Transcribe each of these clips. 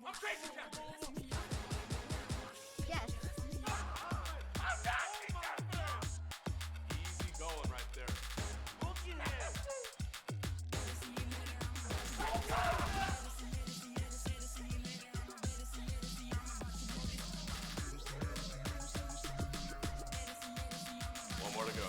I'm crazy, Captain! Yes. I'm not! Easy going right there. Look at him! One more to go.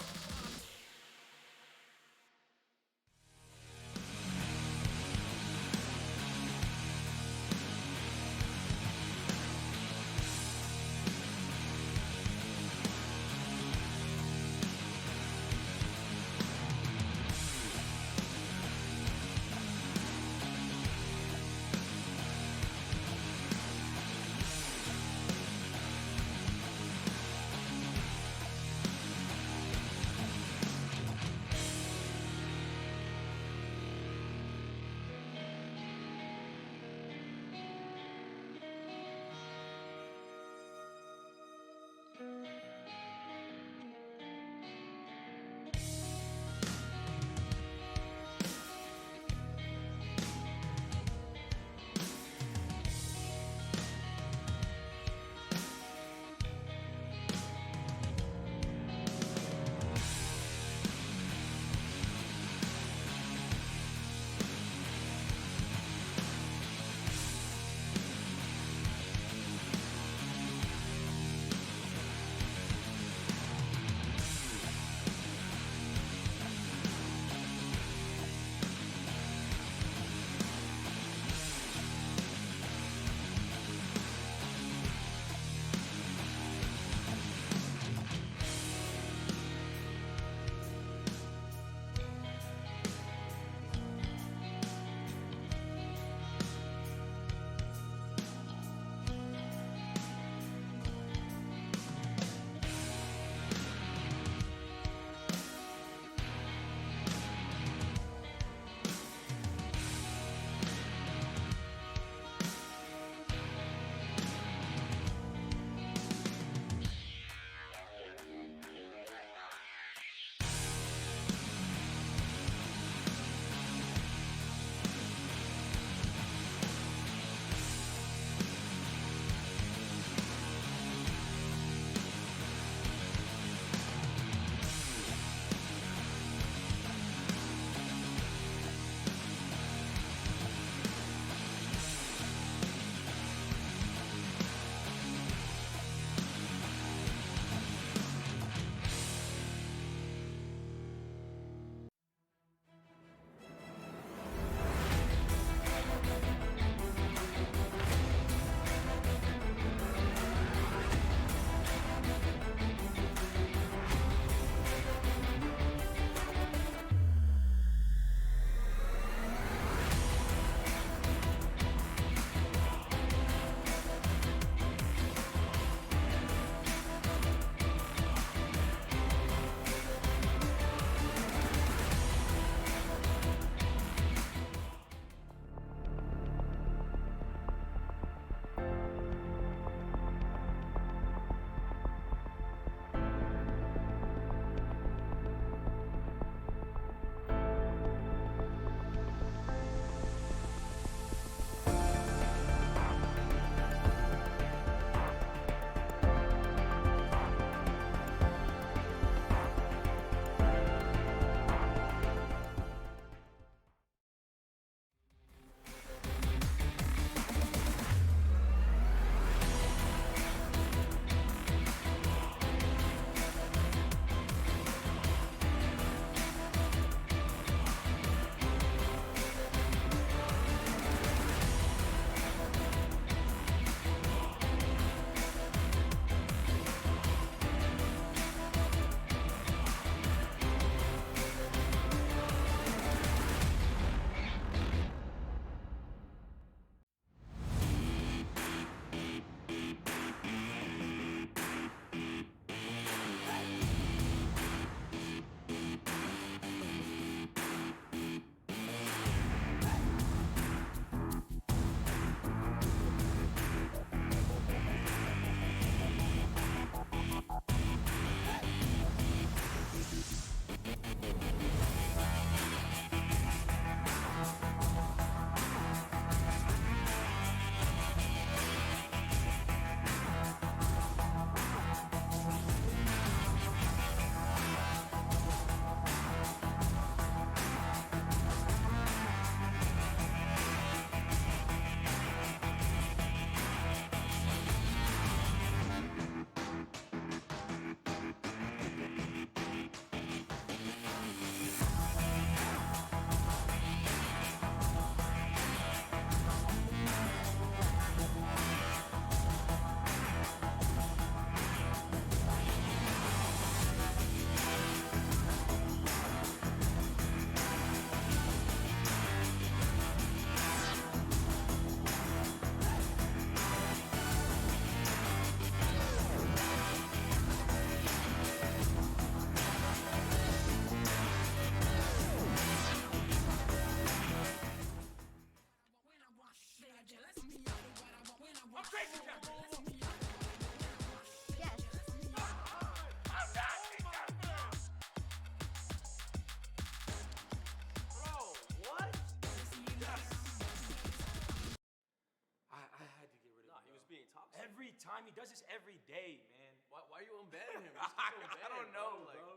talks to Every time. He does this every day, man. Why are you embedding him? You're supposed to embed I don't him, know, Like, bro.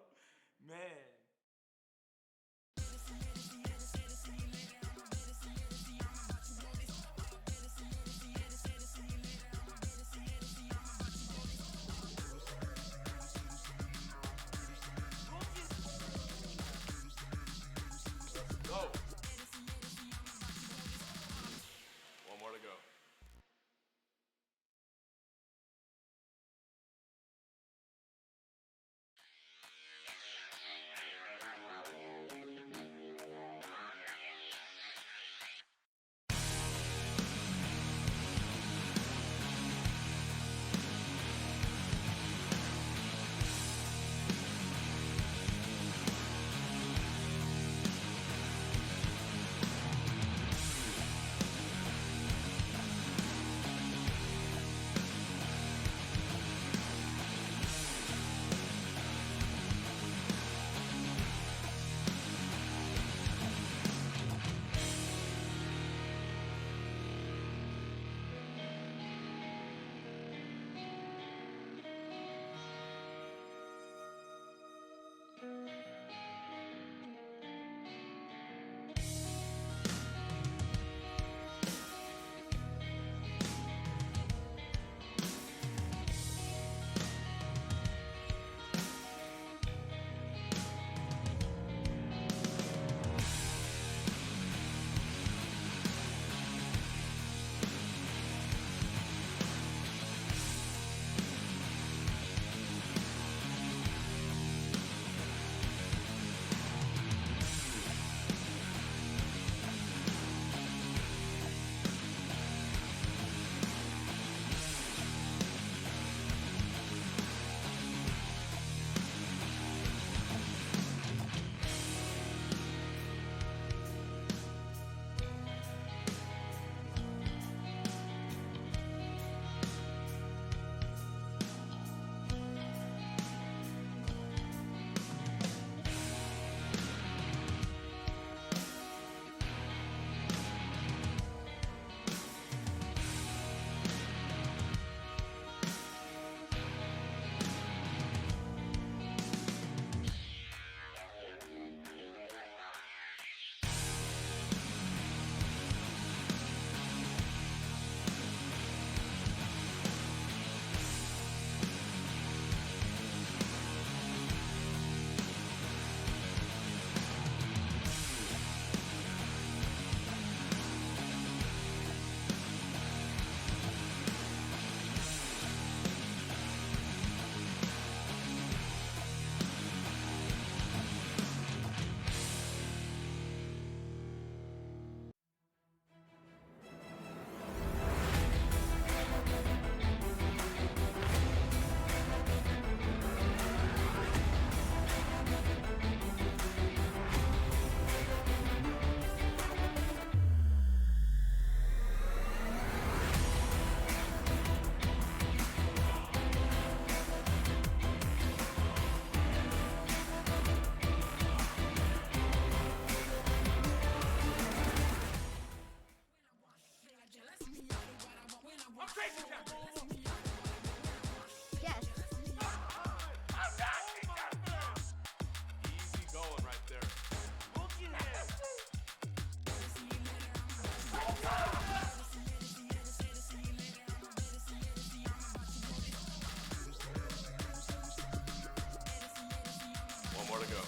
Man. Go. One more to go. Yes. Easy going right there. One more to go.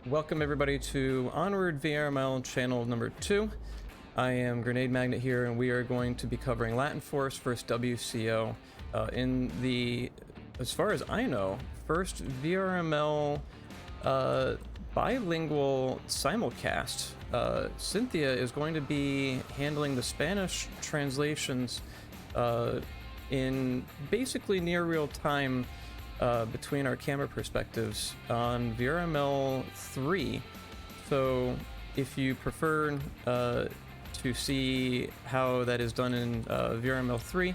Welcome everybody to Onward VRML channel number 2. I am Grenade Magnet here, and we are going to be covering LatinForce versus WCO in the, as far as I know, first VRML bilingual simulcast. Cynthia is going to be handling the Spanish translations in basically near real time between our camera perspectives on VRML 3. So if you prefer to see how that is done in VRML 3,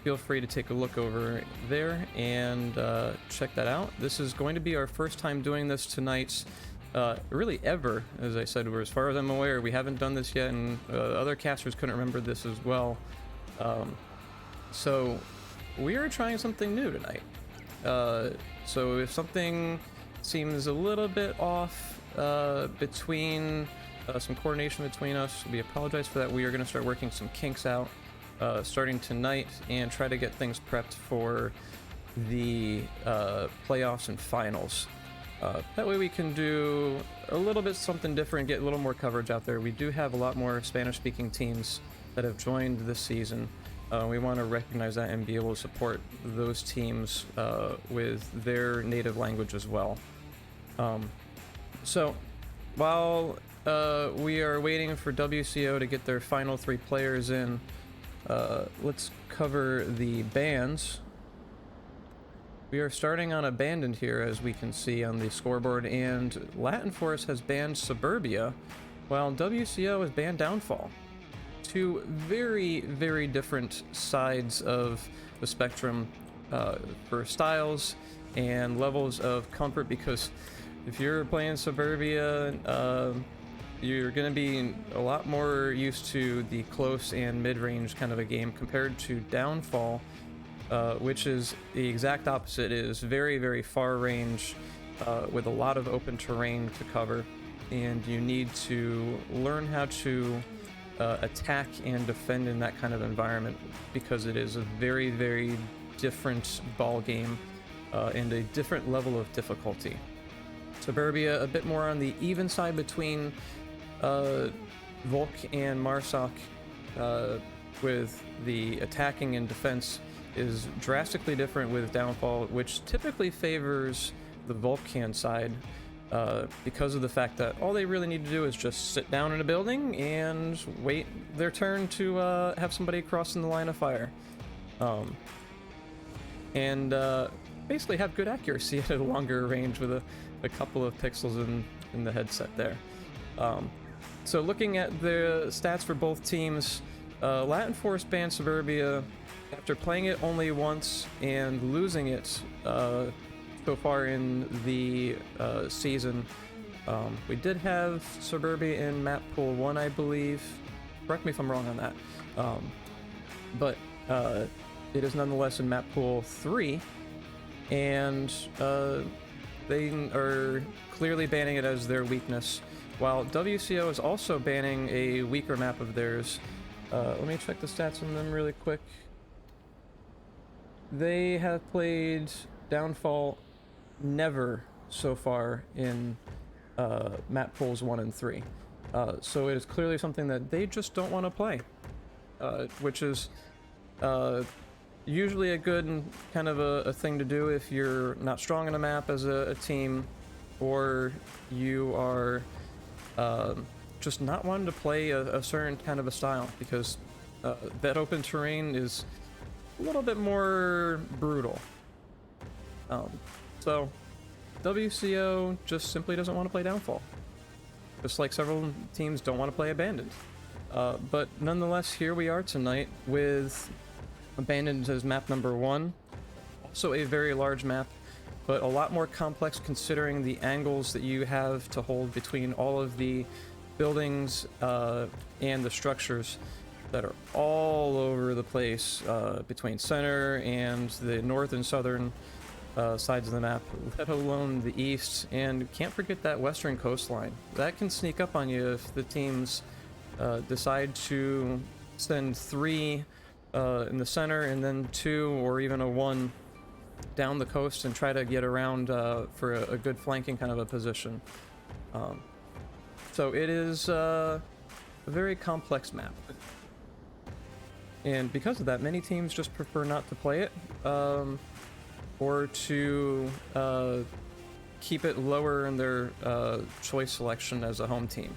feel free to take a look over there and check that out. This is going to be our first time doing this tonight, really ever. As I said, as far as I'm aware, we haven't done this yet, and other casters couldn't remember this as well. So we are trying something new tonight. So if something seems a little bit off between some coordination between us, we apologize for that. We are going to start working some kinks out starting tonight and try to get things prepped for the playoffs and finals. That way we can do a little bit something different, get a little more coverage out there. We do have a lot more Spanish-speaking teams that have joined this season. We want to recognize that and be able to support those teams with their native language as well. So while we are waiting for WCO to get their final 3 players in, let's cover the bans. We are starting on Abandoned here, as we can see on the scoreboard, and LatinForce has banned Suburbia, while WCO has banned Downfall. Two very, very different sides of the spectrum for styles and levels of comfort, because if you're playing Suburbia, you're going to be a lot more used to the close and mid-range kind of a game compared to Downfall, which is the exact opposite. It is very, very far range with a lot of open terrain to cover, and you need to learn how to attack and defend in that kind of environment, because it is a very, very different ball game and a different level of difficulty. Suburbia a bit more on the even side between Volk and Marsoc, with the attacking and defense is drastically different with Downfall, which typically favors the Volcan side. Because of the fact that all they really need to do is just sit down in a building and wait their turn to have somebody crossing the line of fire. And basically have good accuracy at a longer range with a couple of pixels in the headset there. So looking at the stats for both teams, LatinForce banned Suburbia after playing it only once and losing it so far in the season. We did have Suburbia in map pool 1, I believe. Correct me if I'm wrong on that. But it is nonetheless in map pool 3, and they are clearly banning it as their weakness, while WCO is also banning a weaker map of theirs. Let me check the stats on them really quick. They have played Downfall never so far in map pools 1 and 3. So it is clearly something that they just don't want to play, which is usually a good kind of a thing to do if you're not strong in a map as a team, or you are just not wanting to play a certain kind of a style, because that open terrain is a little bit more brutal. So WCO just simply doesn't want to play Downfall, just like several teams don't want to play Abandoned. But nonetheless, here we are tonight with Abandoned as map number 1. Also a very large map, but a lot more complex considering the angles that you have to hold between all of the buildings and the structures that are all over the place between center and the north and southern sides of the map, let alone the east. And can't forget that western coastline. That can sneak up on you if the teams decide to send 3 in the center and then 2 or even a 1 down the coast and try to get around for a good flanking kind of a position. So it is a very complex map. And because of that, many teams just prefer not to play it, or to keep it lower in their choice selection as a home team.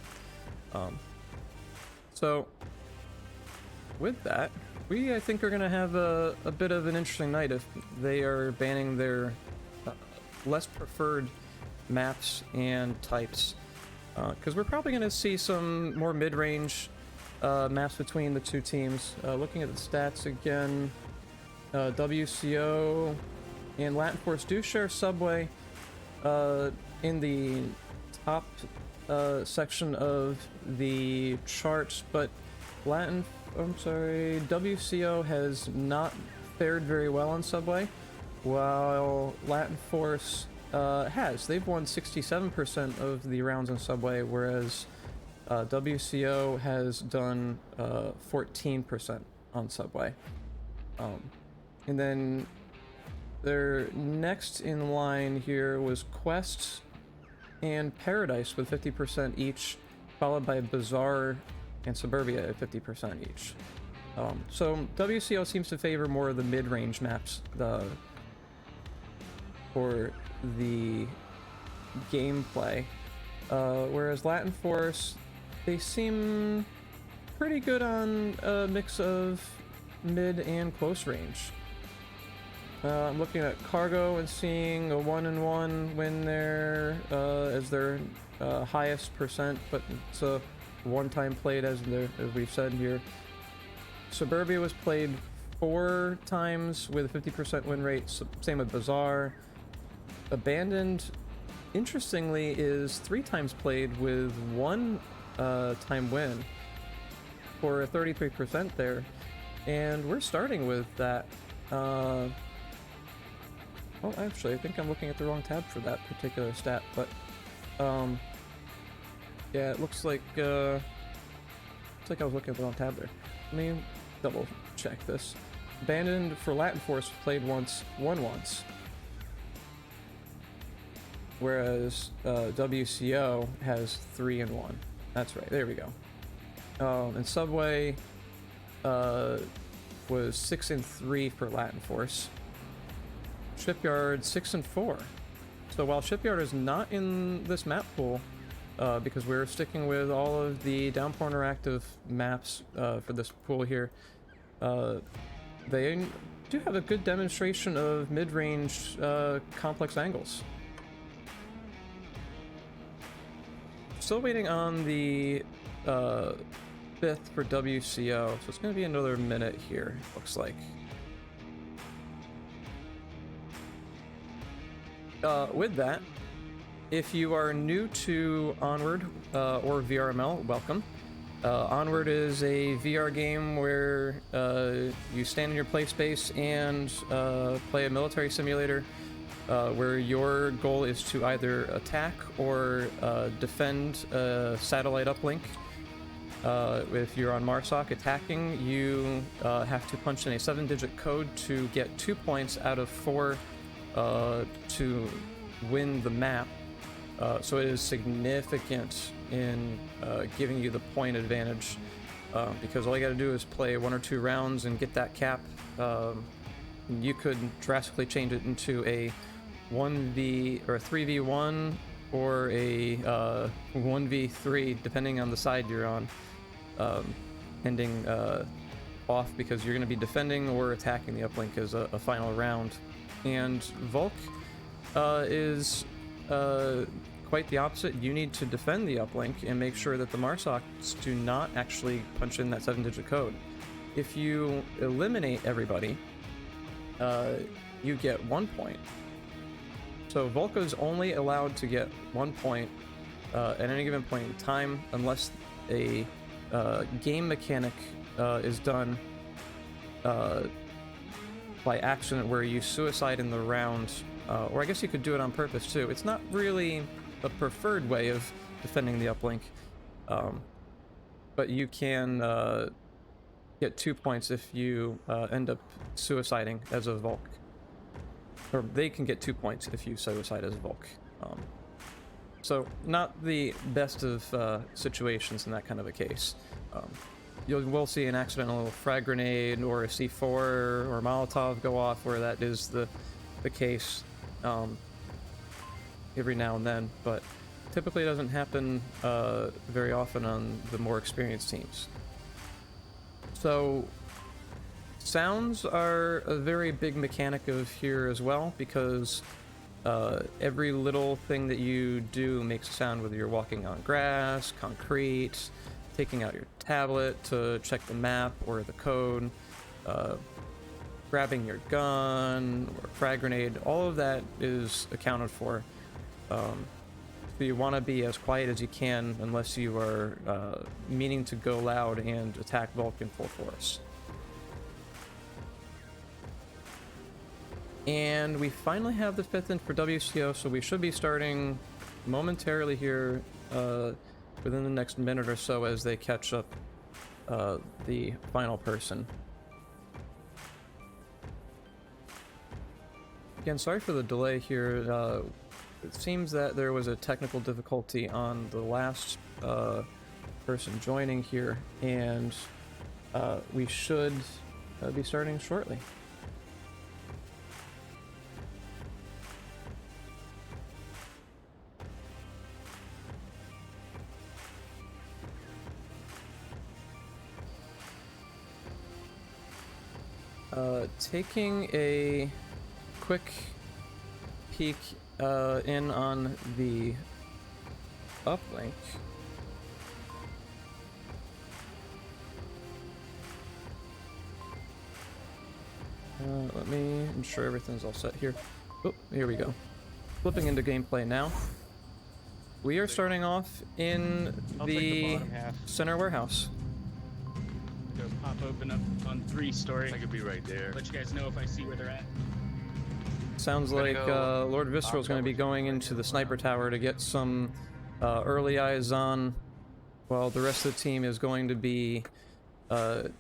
So with that, we, I think, are going to have a bit of an interesting night if they are banning their less preferred maps and types. Because we're probably going to see some more mid-range maps between the two teams. Looking at the stats again, WCO and LatinForce do share subway in the top section of the charts, but WCO has not fared very well on subway, while LatinForce has. They've won 67% of the rounds on subway, whereas WCO has done 14% on subway. And then their next in line here was Quest and Paradise with 50% each, followed by Bazaar and Suburbia at 50% each. So WCO seems to favor more of the mid-range maps for the gameplay, whereas LatinForce, they seem pretty good on a mix of mid and close range. I'm looking at Cargo and seeing a 1-1 win there as their highest percent, but it's a one-time played as we've said here. Suburbia was played 4 times with a 50% win rate, same with Bazaar. Abandoned, interestingly, is 3 times played with 1 time win for a 33% there, and we're starting with that. Well, actually, I think I'm looking at the wrong tab for that particular stat, but yeah, it looks like I was looking at the wrong tab there. Let me double check this. Abandoned for LatinForce played once, won once, whereas WCO has 3 and 1. That's right, there we go. And Subway was 6 and 3 for LatinForce. Shipyard 6 and 4. So while Shipyard is not in this map pool, because we're sticking with all of the Downpour Interactive maps for this pool here, they do have a good demonstration of mid-range complex angles. Still waiting on the 5th for WCO, so it's going to be another minute here, looks like. With that, if you are new to Onward or VRML, welcome. Onward is a VR game where you stand in your play space and play a military simulator where your goal is to either attack or defend a satellite uplink. If you're on MARSOC attacking, you have to punch in a 7-digit code to get 2 points out of 4 to win the map. So it is significant in giving you the point advantage, because all you gotta do is play 1 or 2 rounds and get that cap. You could drastically change it into a 1v or a 3v1 or a 1v3, depending on the side you're on, ending off because you're going to be defending or attacking the uplink as a final round. And Volk is quite the opposite. You need to defend the uplink and make sure that the MARSOCs do not actually punch in that 7-digit code. If you eliminate everybody, you get 1 point. So Volk is only allowed to get 1 point at any given point in time, unless a game mechanic is done by accident where you suicide in the round, or I guess you could do it on purpose too. It's not really a preferred way of defending the uplink, but you can get 2 points if you end up suiciding as a Volk. Or they can get 2 points if you suicide as a Volk. So not the best of situations in that kind of a case. You will see an accidental frag grenade or a C4 or Molotov go off where that is the case every now and then, but typically it doesn't happen very often on the more experienced teams. So sounds are a very big mechanic of here as well, because every little thing that you do makes a sound, whether you're walking on grass, concrete, taking out your tablet to check the map or the code, grabbing your gun or frag grenade. All of that is accounted for. So you want to be as quiet as you can unless you are meaning to go loud and attack Vulcan full force. And we finally have the 5th in for WCO, so we should be starting momentarily here within the next minute or so as they catch up the final person. Again, sorry for the delay here. It seems that there was a technical difficulty on the last person joining here, and we should be starting shortly. Taking a quick peek in on the uplink. Let me ensure everything's all set here. Oh, here we go. Flipping into gameplay now. We are starting off in the center warehouse. Go pop open up on 3-story. I could be right there. Let you guys know if I see where they're at. Sounds like Lord Visceral's going to be going into the sniper tower to get some early eyes on, while the rest of the team is going to be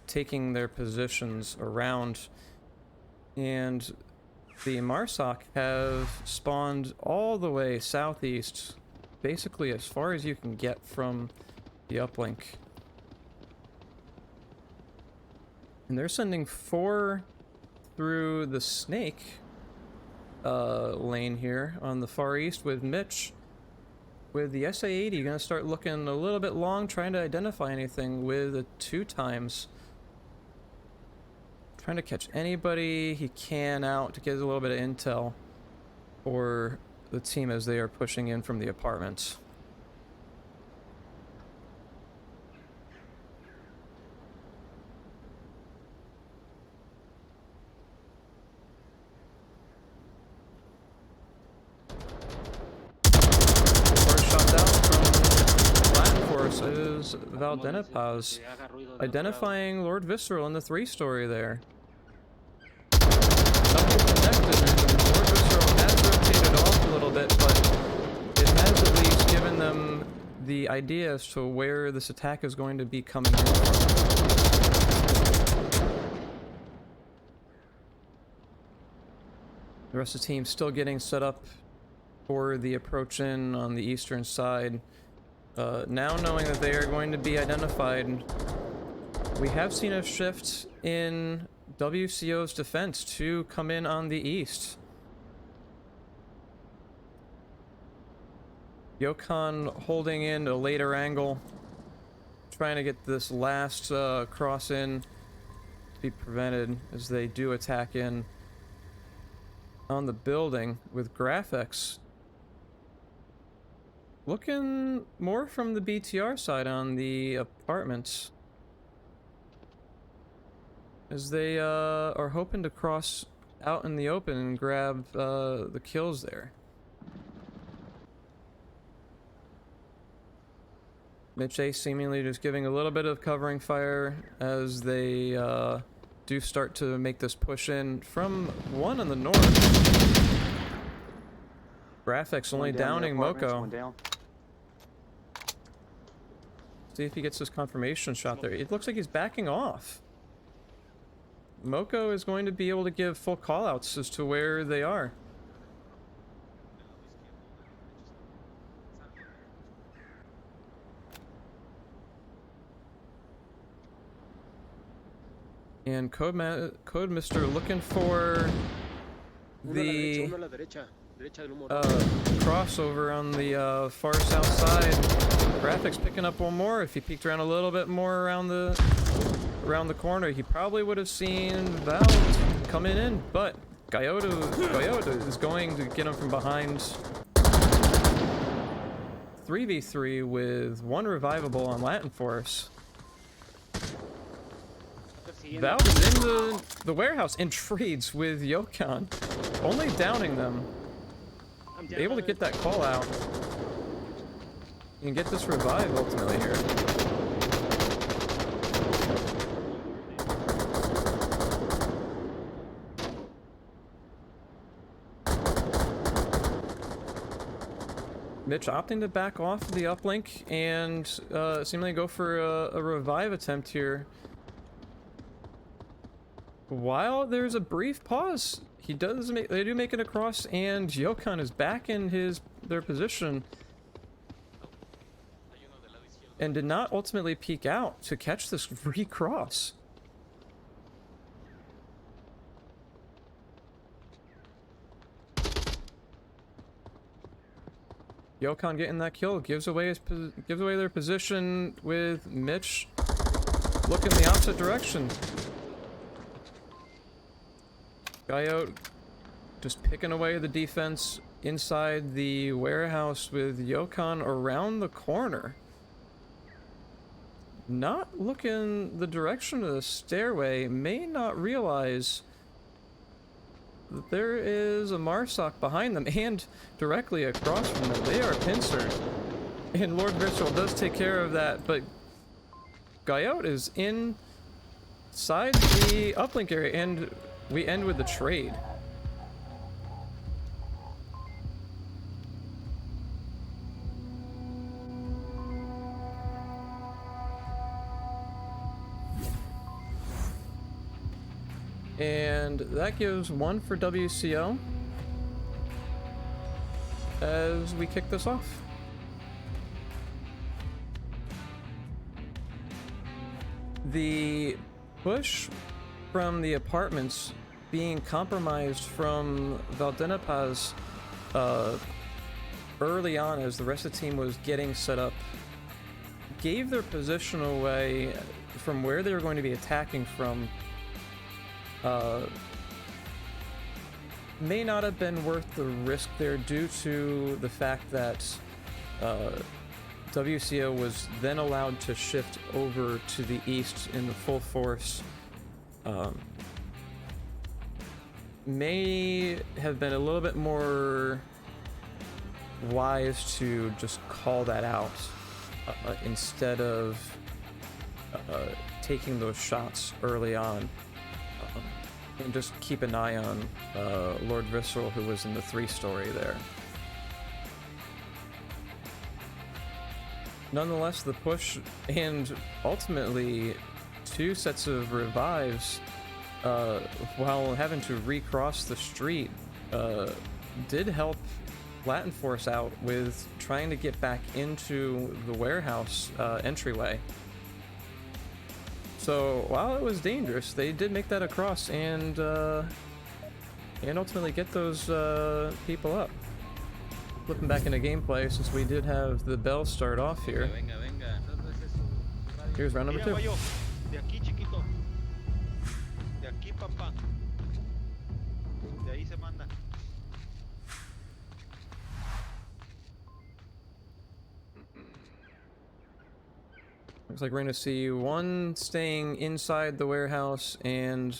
taking their positions around. And the Marsoc have spawned all the way southeast, basically as far as you can get from the uplink. And they're sending 4 through the snake lane here on the far east, with Mitch with the SA-80 gonna start looking a little bit long, trying to identify anything with a 2 times. Trying to catch anybody he can out to get a little bit of intel for the team as they are pushing in from the apartments. Is Valdenapaz identifying Lord Visceral in the 3-story there. Nothing connected, and Lord Visceral has rotated off a little bit, but it has at least given them the idea as to where this attack is going to be coming in from. The rest of the team still getting set up for the approach in on the eastern side. Now knowing that they are going to be identified, we have seen a shift in WCO's defense to come in on the east. Yokon holding in a later angle, trying to get this last cross in to be prevented as they do attack in on the building, with Graphics looking more from the BTR side on the apartments, as they are hoping to cross out in the open and grab the kills there. Mitch A seemingly just giving a little bit of covering fire as they do start to make this push in from one in the north. Graphics only downing Moko. See if he gets his confirmation shot there. It looks like he's backing off. Moko is going to be able to give full callouts as to where they are. And Code Mister looking for the crossover on the far south side. Graphics picking up one more. If he peeked around a little bit more around the corner, he probably would have seen Valve coming in, but Guyota is going to get him from behind. 3v3 with one revivable on LatinForce. Valve is in the warehouse in trades with Yokon, only downing them. Able to get that call out and get this revive ultimately here. Mitch opting to back off the uplink and seemingly go for a revive attempt here. While there's a brief pause, they do make it across, and Yokon is back in their position and did not ultimately peek out to catch this recross. Yokon getting that kill gives away their position with Mitch looking the opposite direction. Guyot just picking away the defense inside the warehouse with Yokon around the corner. Not looking the direction of the stairway, may not realize that there is a Marsoc behind them and directly across from them. They are pincered. And Lord Virtual does take care of that, but Guyot is inside the uplink area, and we end with the trade. And that gives one for WCO as we kick this off. The push from the apartments being compromised from Valdenapaz early on as the rest of the team was getting set up gave their position away from where they were going to be attacking from. May not have been worth the risk there due to the fact that WCO was then allowed to shift over to the east in the full force. May have been a little bit more wise to just call that out instead of taking those shots early on. And just keep an eye on Lord Visceral, who was in the 3-story there. Nonetheless, the push and ultimately 2 sets of revives while having to recross the street did help LatinForce out with trying to get back into the warehouse entryway. So while it was dangerous, they did make that across and ultimately get those people up. Flipping back into gameplay, since we did have the bell start off here. Here's round number 2. De aquí, chiquito. De aquí, papá. De ahí se manda. Looks like we're going to see one staying inside the warehouse and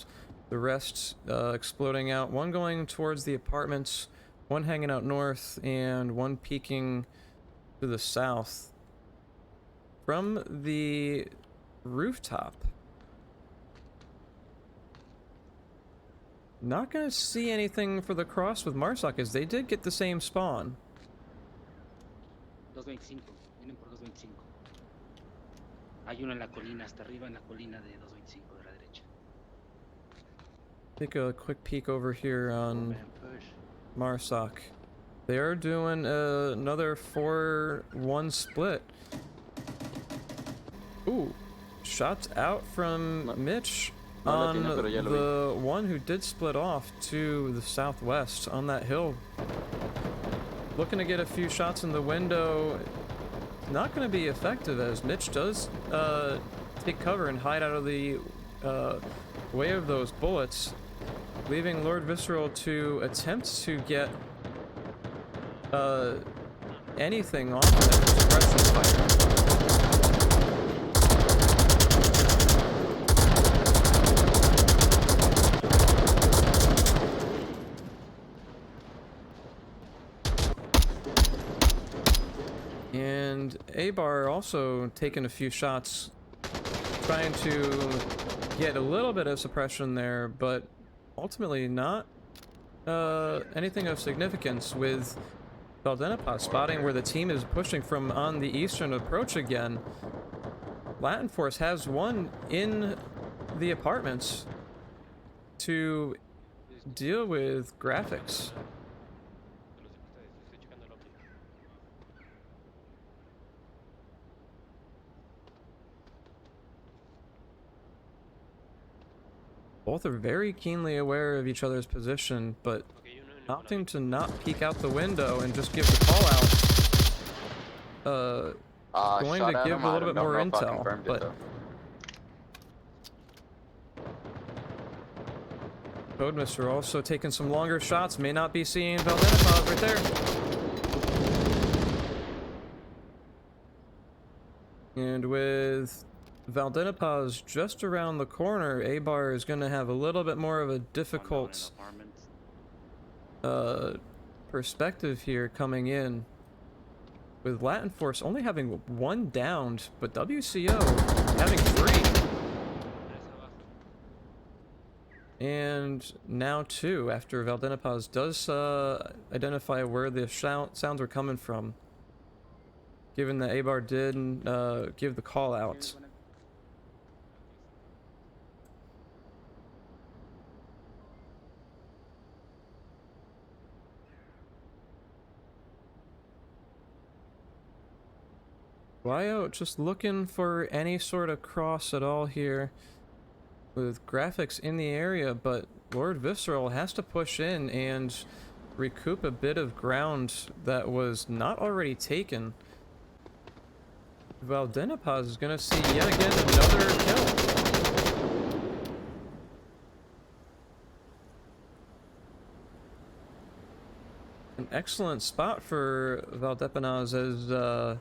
the rest exploding out. One going towards the apartments, one hanging out north, and one peeking to the south. From the rooftop. Not going to see anything for the cross with Marsoc, as they did get the same spawn. 225, vienen por 225. Hay uno en la colina, hasta arriba en la colina de 225 de la derecha. Take a quick peek over here on Marsoc. They are doing another 4-1 split. Ooh, shots out from Mitch No la on tiene, pero ya lo vi. the one who did split off to the southwest on that hill. Looking to get a few shots in the window. Not going to be effective as Mitch does take cover and hide out of the way of those bullets, leaving Lord Visceral to attempt to get anything off of that suppression fire. And A-Bar also taking a few shots, trying to get a little bit of suppression there, but ultimately not anything of significance, with Valdenapaz spotting where the team is pushing from on the eastern approach again. LatinForce has one in the apartments to deal with graphics. Both are very keenly aware of each other's position, but opting to not peek out the window and just give the call out. Going to give a little bit more intel, but Codemister also taking some longer shots. May not be seeing Valdenapaz right there. And with Valdenapaz just around the corner, A-Bar is going to have a little bit more of a difficult perspective here coming in, with LatinForce only having one downed, but WCO having 3. And now 2, after Valdenapaz does identify where the sounds are coming from, given that A-Bar did give the call out. Wyo just looking for any sort of cross at all here with graphics in the area, but Lord Visceral has to push in and recoup a bit of ground that was not already taken. Valdenapaz is going to see yet again another kill. An excellent spot for Valdenapaz as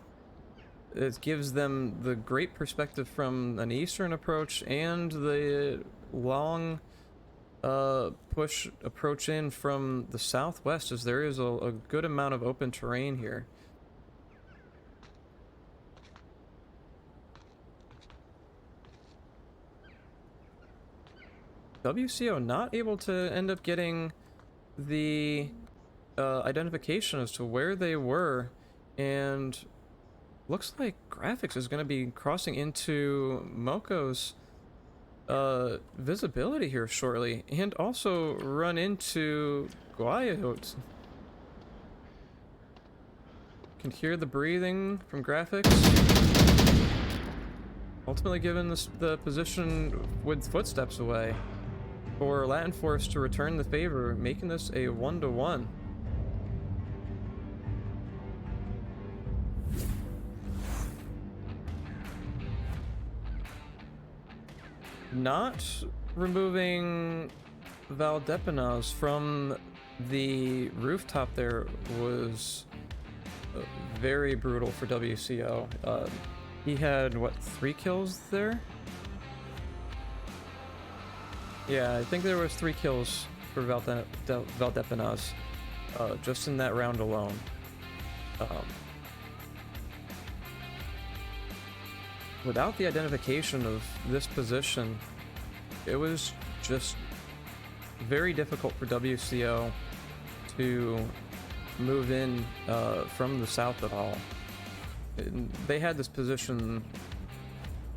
it gives them the great perspective from an eastern approach and the long push approach in from the southwest, as there is a good amount of open terrain here. WCO not able to end up getting the identification as to where they were, and looks like graphics is going to be crossing into Moko's visibility here shortly, and also run into Guayot. Can hear the breathing from graphics. Ultimately given the position with footsteps away for LatinForce to return the favor, making this a 1-to-1. Not removing Valdenapaz from the rooftop there was very brutal for WCO. He had, what, 3 kills there? Yeah, I think there was 3 kills for Valdenapaz just in that round alone. Without the identification of this position, it was just very difficult for WCO to move in from the south at all. They had this position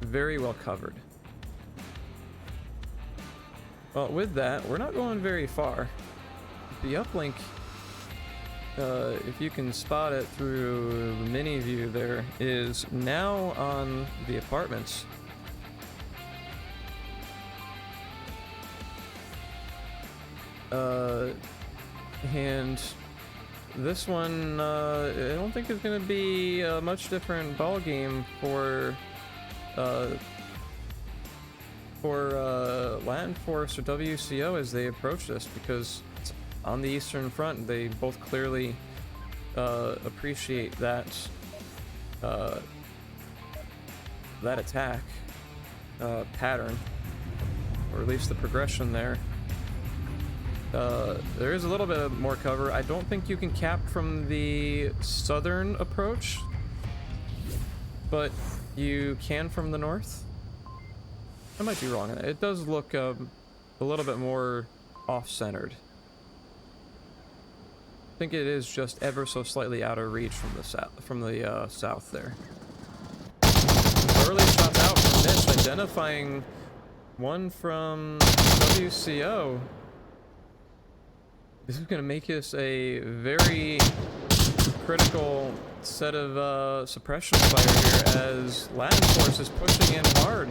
very well covered. Well, with that, we're not going very far. The uplink, if you can spot it through the mini view there, is now on the apartments. And this one, I don't think it's going to be a much different ball game for LatinForce or WCO as they approach this, because it's on the Eastern Front. They both clearly appreciate that that attack pattern, or at least the progression there. There is a little bit more cover. I don't think you can cap from the southern approach, but you can from the north. I might be wrong on that. It does look a little bit more off-centered. I think it is just ever so slightly out of reach from the south there. Early shots out from Mitch, identifying one from WCO. This is going to make us a very critical set of suppression fire here as LatinForce is pushing in hard.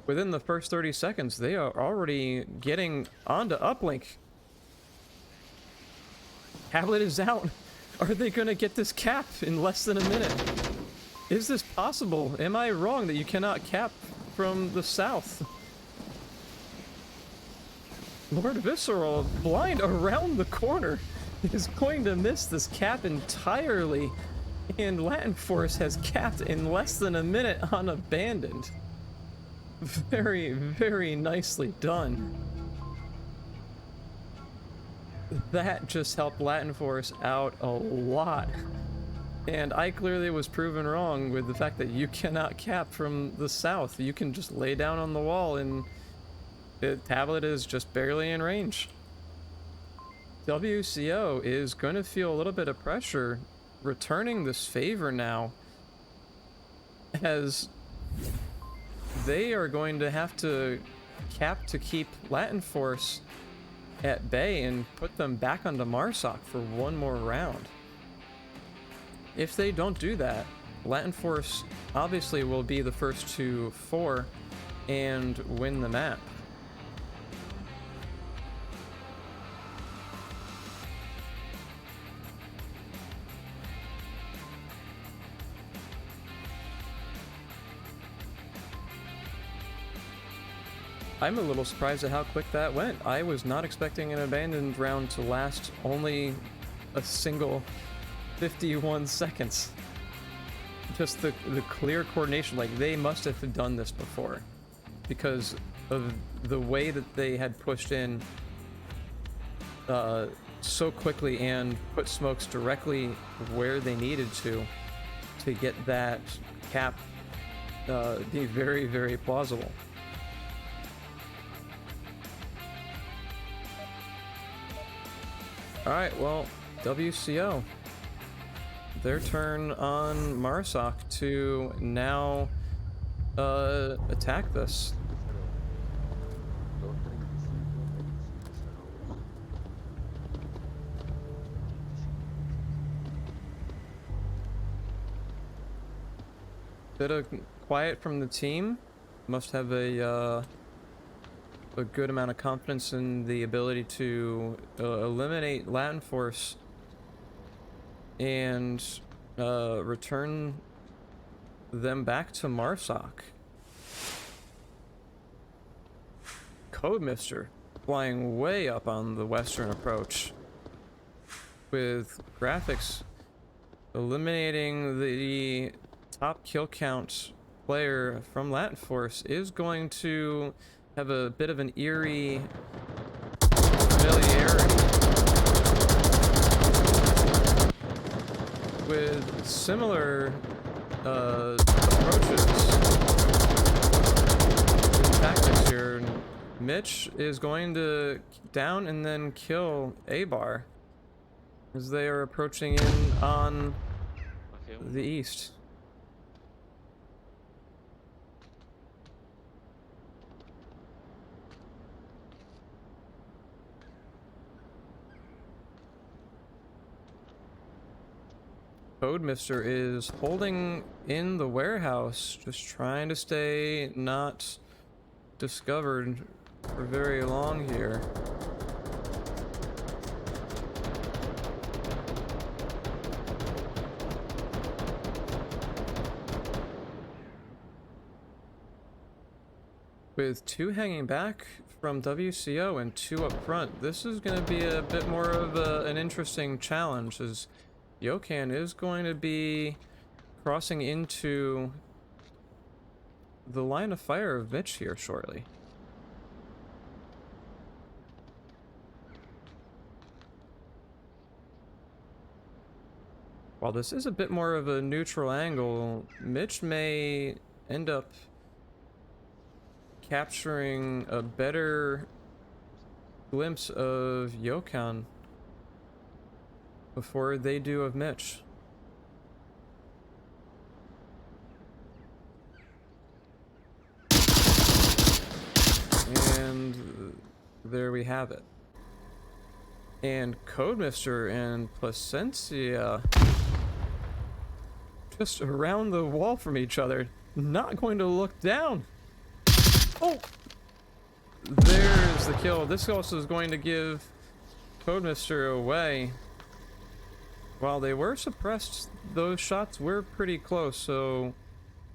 Within the first 30 seconds, they are already getting onto uplink. Tablet is out. Are they going to get this cap in less than a minute? Is this possible? Am I wrong that you cannot cap from the south? Lord Visceral, blind around the corner, is going to miss this cap entirely. And LatinForce has capped in less than a minute on Abandoned. Very, very nicely done. That just helped LatinForce out a lot. And I clearly was proven wrong with the fact that you cannot cap from the south. You can just lay down on the wall and the tablet is just barely in range. WCO is going to feel a little bit of pressure returning this favor now, as they are going to have to cap to keep LatinForce at bay and put them back onto Marsoc for one more round. If they don't do that, LatinForce obviously will be the first to 4 and win the map. I'm a little surprised at how quick that went. I was not expecting an Abandoned round to last only a single 51 seconds. Just the clear coordination, like they must have done this before, because of the way that they had pushed in so quickly and put smokes directly where they needed to get that cap be very, very plausible. Alright, well, WCO. Their turn on Marsoc to now attack this. Bit of quiet from the team. Must have a good amount of confidence in the ability to eliminate LatinForce and return them back to Marsoc. Codemister flying way up on the western approach with graphics eliminating the top kill count player from LatinForce is going to have a bit of an eerie familiarity with similar approaches and tactics here. Mitch is going to down and then kill A-Bar as they are approaching in on the east. Codemister is holding in the warehouse, just trying to stay not discovered for very long here. With 2 hanging back from WCO and 2 up front, this is going to be a bit more of an interesting challenge, as Yokan is going to be crossing into the line of fire of Mitch here shortly. While this is a bit more of a neutral angle, Mitch may end up capturing a better glimpse of Yokan before they do of Mitch. And there we have it. And Codemister and Placencia just around the wall from each other, not going to look down. Oh! There's the kill. This also is going to give Codemister away. While they were suppressed, those shots were pretty close, so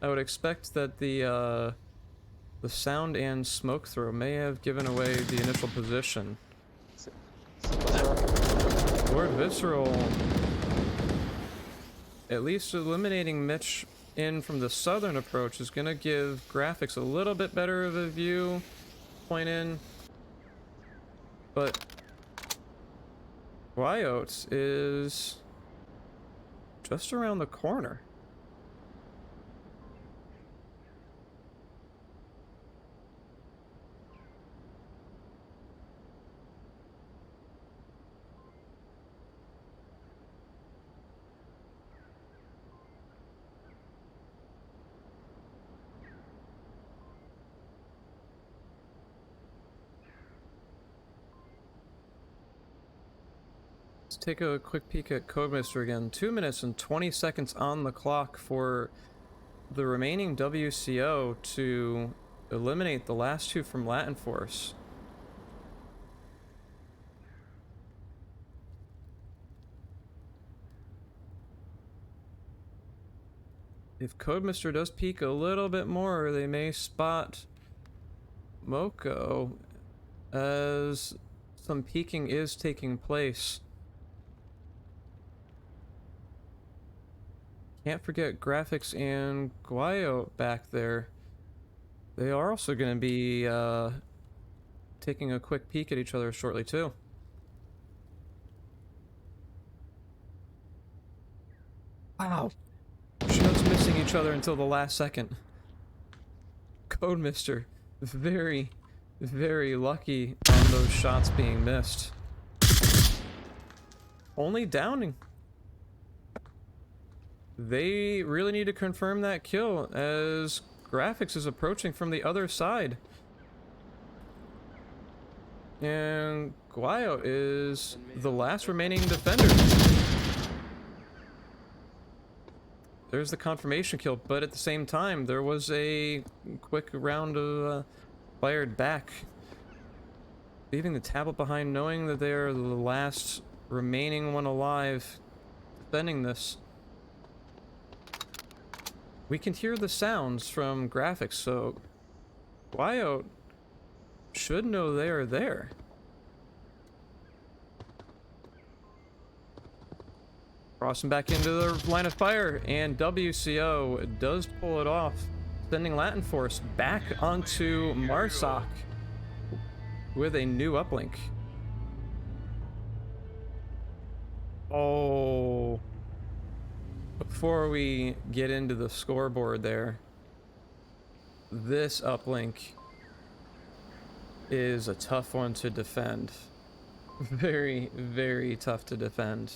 I would expect that the sound and smoke throw may have given away the initial position. Lord Visceral, at least eliminating Mitch in from the southern approach, is going to give Graphics a little bit better of a view point in, but Wyote is just around the corner. Let's take a quick peek at Codemister again. 2 minutes and 20 seconds on the clock for the remaining WCO to eliminate the last 2 from LatinForce. If Codemister does peek a little bit more, they may spot Moko as some peeking is taking place. Can't forget Graphics and Guayo back there. They are also going to be taking a quick peek at each other shortly too. Wow. Just missing each other until the last second. Codemister, very, very lucky on those shots being missed. Only downing. They really need to confirm that kill as Graphics is approaching from the other side. And Guayo is the last remaining defender. There's the confirmation kill, but at the same time, there was a quick round of fired back, leaving the tablet behind, knowing that they are the last remaining one alive defending this. We can hear the sounds from Graphics, so Guayo should know they are there. Crossing back into the line of fire, and WCO does pull it off, sending LatinForce back onto Marsoc with a new uplink. Oh. Before we get into the scoreboard there, this uplink is a tough one to defend. Very, very tough to defend.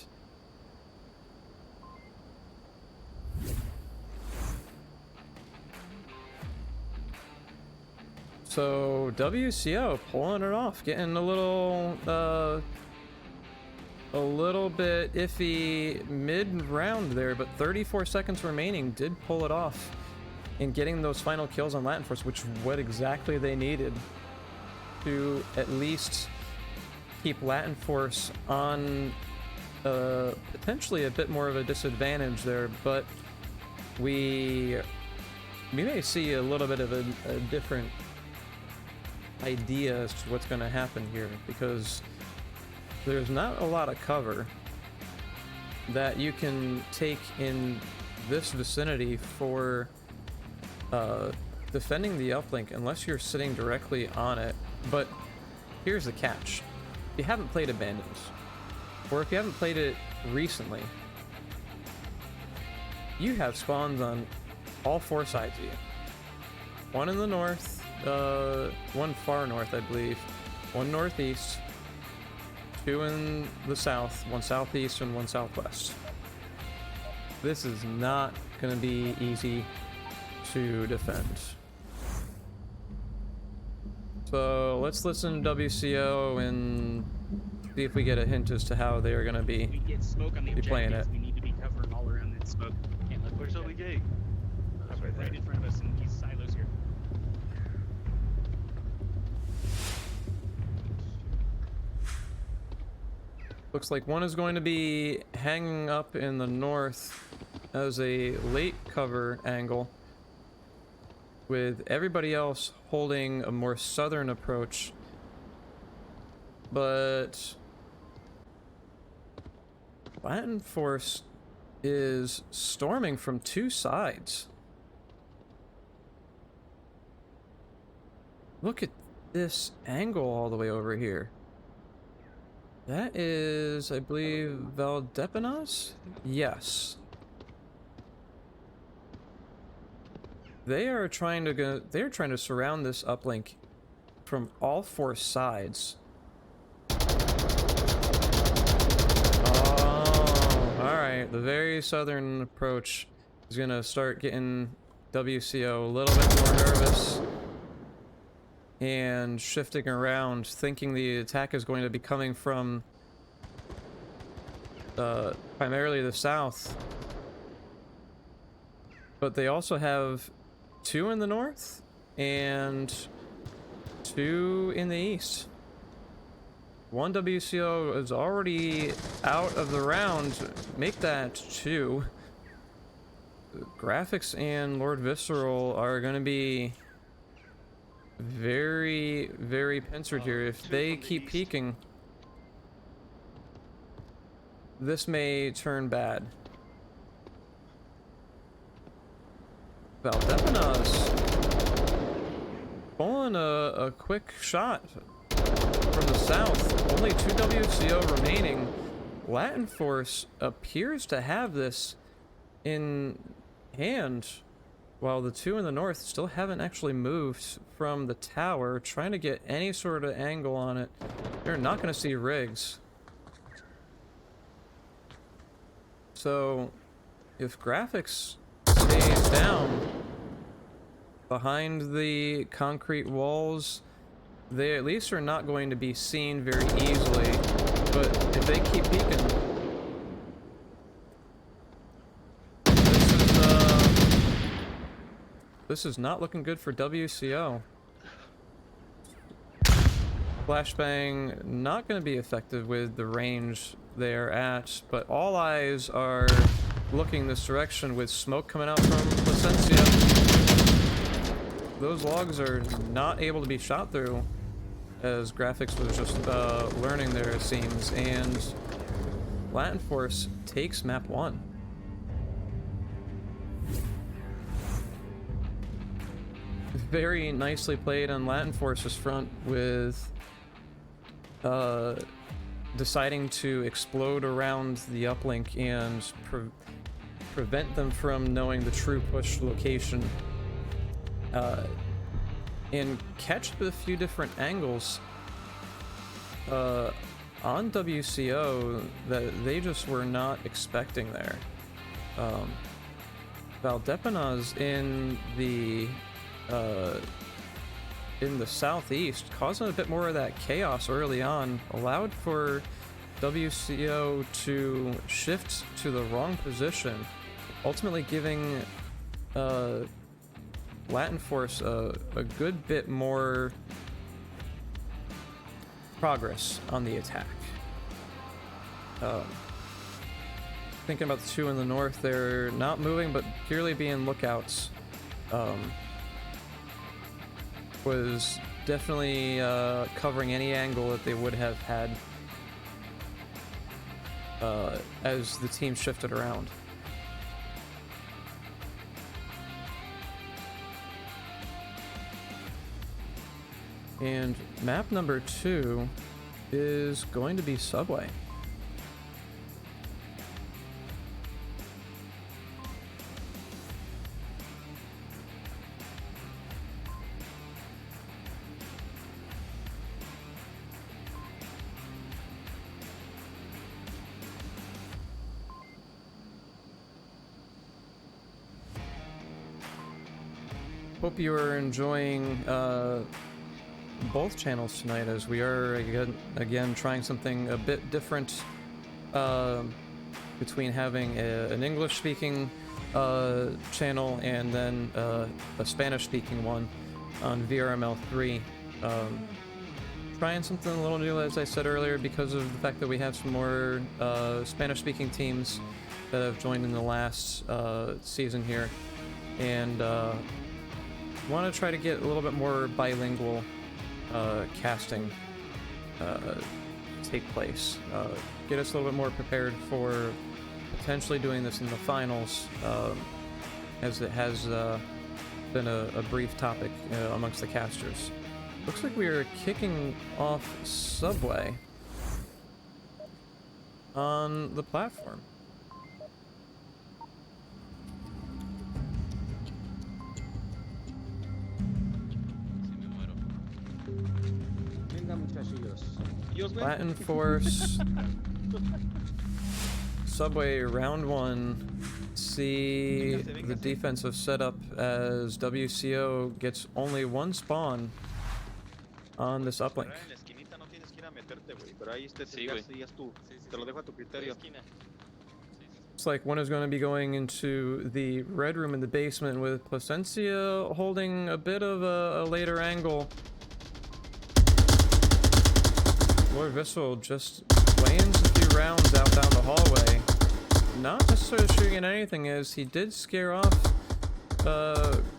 So WCO pulling it off, getting a little a little bit iffy mid-round there, but 34 seconds remaining did pull it off in getting those final kills on LatinForce, which what exactly they needed to at least keep LatinForce on potentially a bit more of a disadvantage there, but we may see a little bit of a different idea as to what's going to happen here, because there's not a lot of cover that you can take in this vicinity for defending the uplink unless you're sitting directly on it. But here's the catch: if you haven't played Abandons, or if you haven't played it recently, you have spawns on all four sides of you. One in the north, one far north, I believe, one northeast, two in the south, one southeast, and one southwest. This is not going to be easy to defend. So let's listen to WCO and see if we get a hint as to how they are going to We be get smoke on the playing it. objectives. We need to be covering all around that smoke. Can't let Where's OBJ? right in front of us in these silos here. Looks like one is going to be hanging up in the north as a late cover angle, with everybody else holding a more southern approach. But LatinForce is storming from two sides. Look at this angle all the way over here. That is, I believe, Valdepenas? Yes. They're trying to surround this uplink from all four sides. Oh, alright. The very southern approach is gonna start getting WCO a little bit more nervous and shifting around, thinking the attack is going to be coming from primarily the south. But they also have two in the north and two in the east. One WCO is already out of the round. Make that two. Graphics and Lord Visceral are going to be very, very pincered here. If they keep peeking, this may turn bad. Valdepenas pulling a quick shot from the south. Only two WCO remaining. LatinForce appears to have this in hand, while the two in the north still haven't actually moved from the tower, trying to get any sort of angle on it. They're not going to see rigs. So if graphics stays down behind the concrete walls, they at least are not going to be seen very easily. But if they keep peeking, this is not looking good for WCO. Flashbang not going to be effective with the range they're at, but all eyes are looking this direction with smoke coming out from Placencia. Those logs are not able to be shot through, as graphics was just learning there, it seems, and LatinForce takes map 1. Very nicely played on LatinForce's front, with deciding to explode around the uplink and prevent them from knowing the true push location, and catch a few different angles on WCO that they just were not expecting there. Valdepenas in the southeast, causing a bit more of that chaos early on, allowed for WCO to shift to the wrong position, ultimately giving LatinForce a good bit more progress on the attack. Thinking about the two in the north, they're not moving but purely being lookouts. Was definitely covering any angle that they would have had as the team shifted around. And map number 2 is going to be Subway. Hope you are enjoying both channels tonight, as we are again trying something a bit different between having an English-speaking channel and then a Spanish-speaking one on VRML 3. Trying something a little new, as I said earlier, because of the fact that we have some more Spanish-speaking teams that have joined in the last season here, and want to try to get a little bit more bilingual casting take place. Get us a little bit more prepared for potentially doing this in the finals, as it has been a brief topic amongst the casters. Looks like we are kicking off Subway on the platform. LatinForce Subway round 1. See the defensive setup as WCO gets only one spawn on this uplink. En la esquinita no tienes que ir a meterte, güey, pero ahí ya es tú. Te lo dejo a tu criterio. Looks like one is going to be going into the red room in the basement, with Placencia holding a bit of a later angle. Lord Visceral just lands a few rounds out down the hallway. Not necessarily shooting at anything, as he did scare off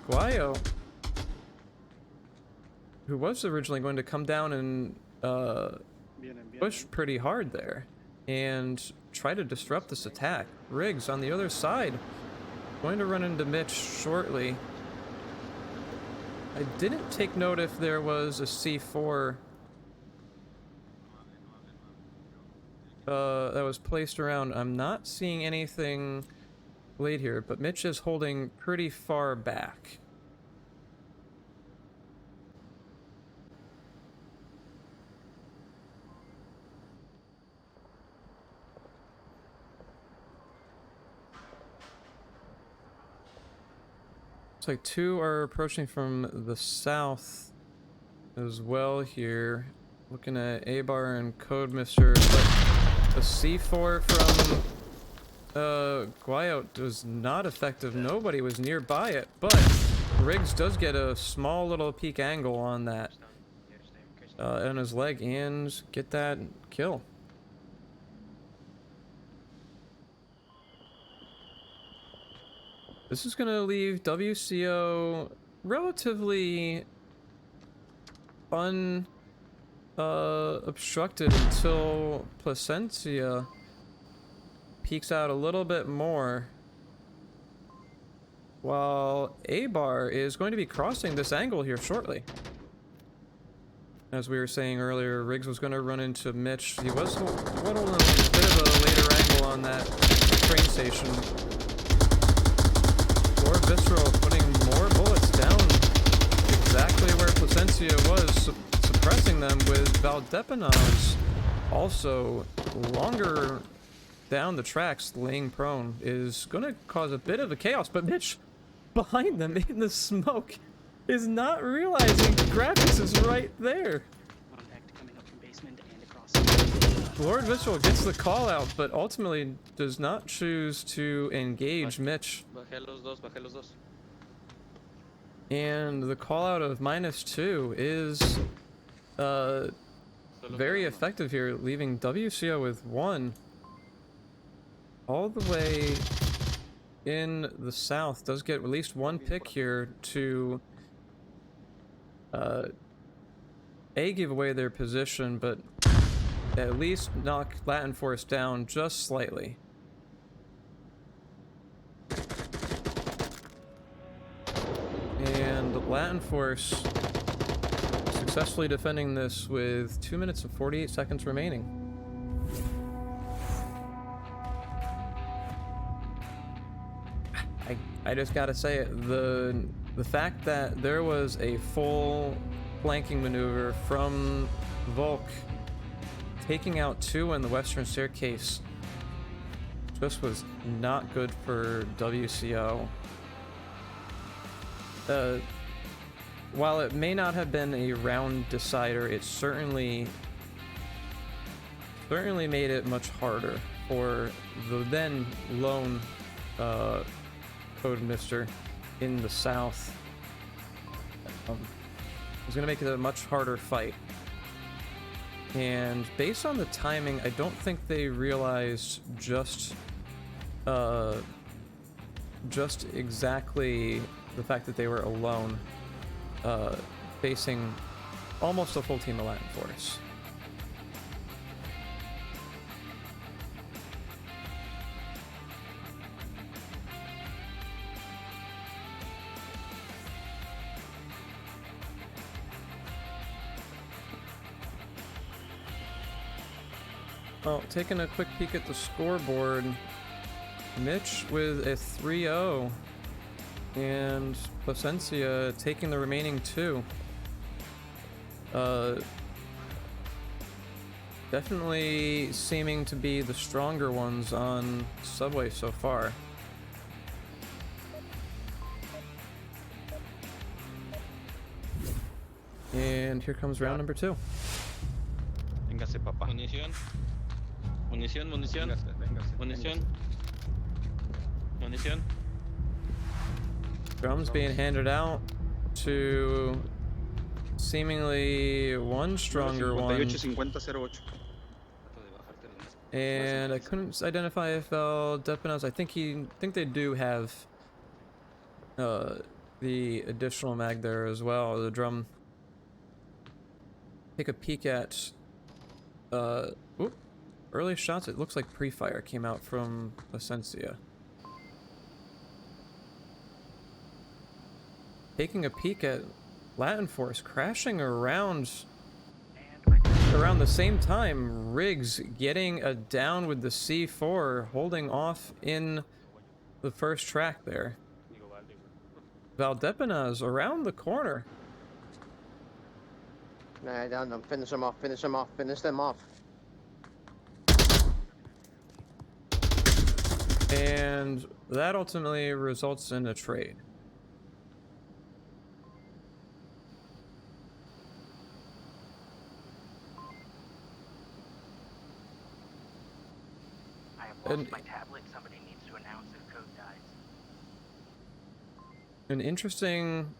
Guayo, who was originally going to come down and push pretty hard there and try to disrupt this attack. Riggs on the other side, going to run into Mitch shortly. I didn't take note if there was a C4 that was placed around. I'm not seeing anything laid here, but Mitch is holding pretty far back. Looks like two are approaching from the south as well here. Looking at A-Bar and Code Mister, but a C4 from Guayo was not effective. Nobody was nearby it, but Riggs does get a small little peek angle on that on his leg and get that kill. This is going to leave WCO relatively obstructed until Placencia peeks out a little bit more, while A-Bar is going to be crossing this angle here shortly. As we were saying earlier, Riggs was going to run into Mitch. He was holding a bit of a later angle on that train station. Lord Visceral putting more bullets down exactly where Placencia was, suppressing them with Valdepenas. Also, longer down the tracks, laying prone, is going to cause a bit of a chaos, but Mitch behind them in the smoke is not realizing Graphics is right there. Contact coming up from basement and across. Lord Visceral gets the call out, but ultimately does not choose to engage Mitch. Bajé los dos, bajé los dos. And the call out of -2 is very effective here, leaving WCO with 1. All the way in the south. Does get at least 1 pick here to give away their position, but at least knock LatinForce down just slightly. And LatinForce successfully defending this with 2 minutes and 48 seconds remaining. I just gotta say it, the fact that there was a full flanking maneuver from Volk taking out 2 in the western staircase just was not good for WCO. While it may not have been a round decider, it certainly made it much harder for the then lone Code Mister in the south. It was gonna make it a much harder fight. And based on the timing, I don't think they realized just exactly the fact that they were alone, facing almost a full team of LatinForce. Well, taking a quick peek at the scoreboard, Mitch with a 3-0, and Placencia taking the remaining 2. Definitely seeming to be the stronger ones on Subway so far. And here comes round number 2. Véngase, papá. Munición. Munición, munición. Véngase, munición. Munición. Drums being handed out to seemingly one stronger one. 58-50-08. And I couldn't identify if Depenas. I think they do have the additional mag there as well. The drum. Take a peek at early shots. It looks like pre-fire came out from Placencia. Taking a peek at LatinForce crashing around the same time. Riggs getting a down with the C4, holding off in the first track there. Valdepenas around the corner. Nah, down them. Finish them off. Finish them off. Finish them off. And that ultimately results in a trade. I have lost my tablet. Somebody needs to announce if code dies. An interesting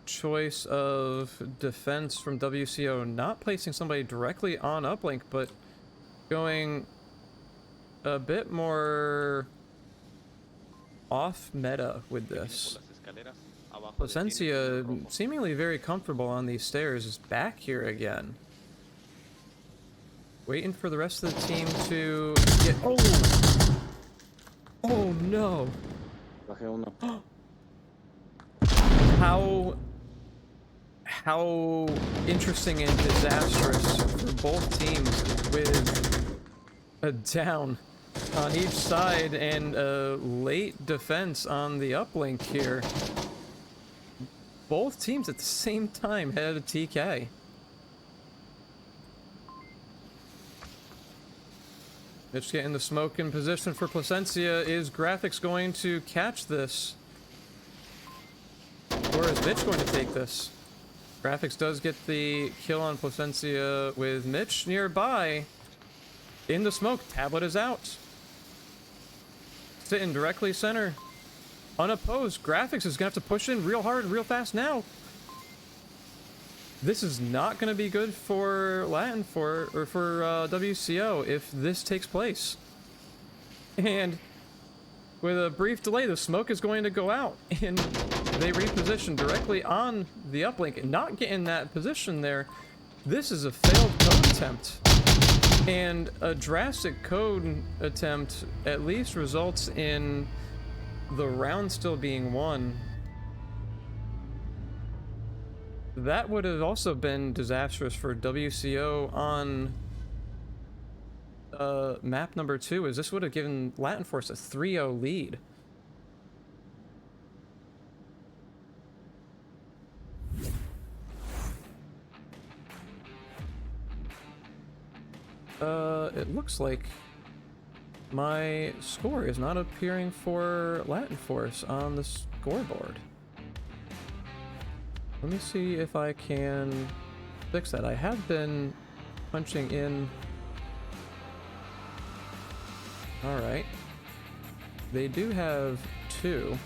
choice of defense from WCO, not placing somebody directly on uplink, but going a bit more off meta with this. Placencia, seemingly very comfortable on these stairs, is back here again. Waiting for the rest of the team to get... Oh! Oh no! How interesting and disastrous for both teams, with a down on each side and a late defense on the uplink here. Both teams at the same time had a TK. Mitch getting the smoke in position for Placencia. Is Graphics going to catch this? Or is Mitch going to take this? Graphics does get the kill on Placencia with Mitch nearby. In the smoke, tablet is out. Sitting directly center. Unopposed. Graphics is gonna have to push in real hard, real fast now. This is not gonna be good for LatinForce, or for WCO if this takes place. And with a brief delay, the smoke is going to go out, and they reposition directly on the uplink, and not getting that position there. This is a failed code attempt. And a drastic code attempt at least results in the round still being won. That would have also been disastrous for WCO on map number 2, as this would have given LatinForce a 3-0 lead. It looks like my score is not appearing for LatinForce on the scoreboard. Let me see if I can fix that. I have been punching in. Alright. They do have 2,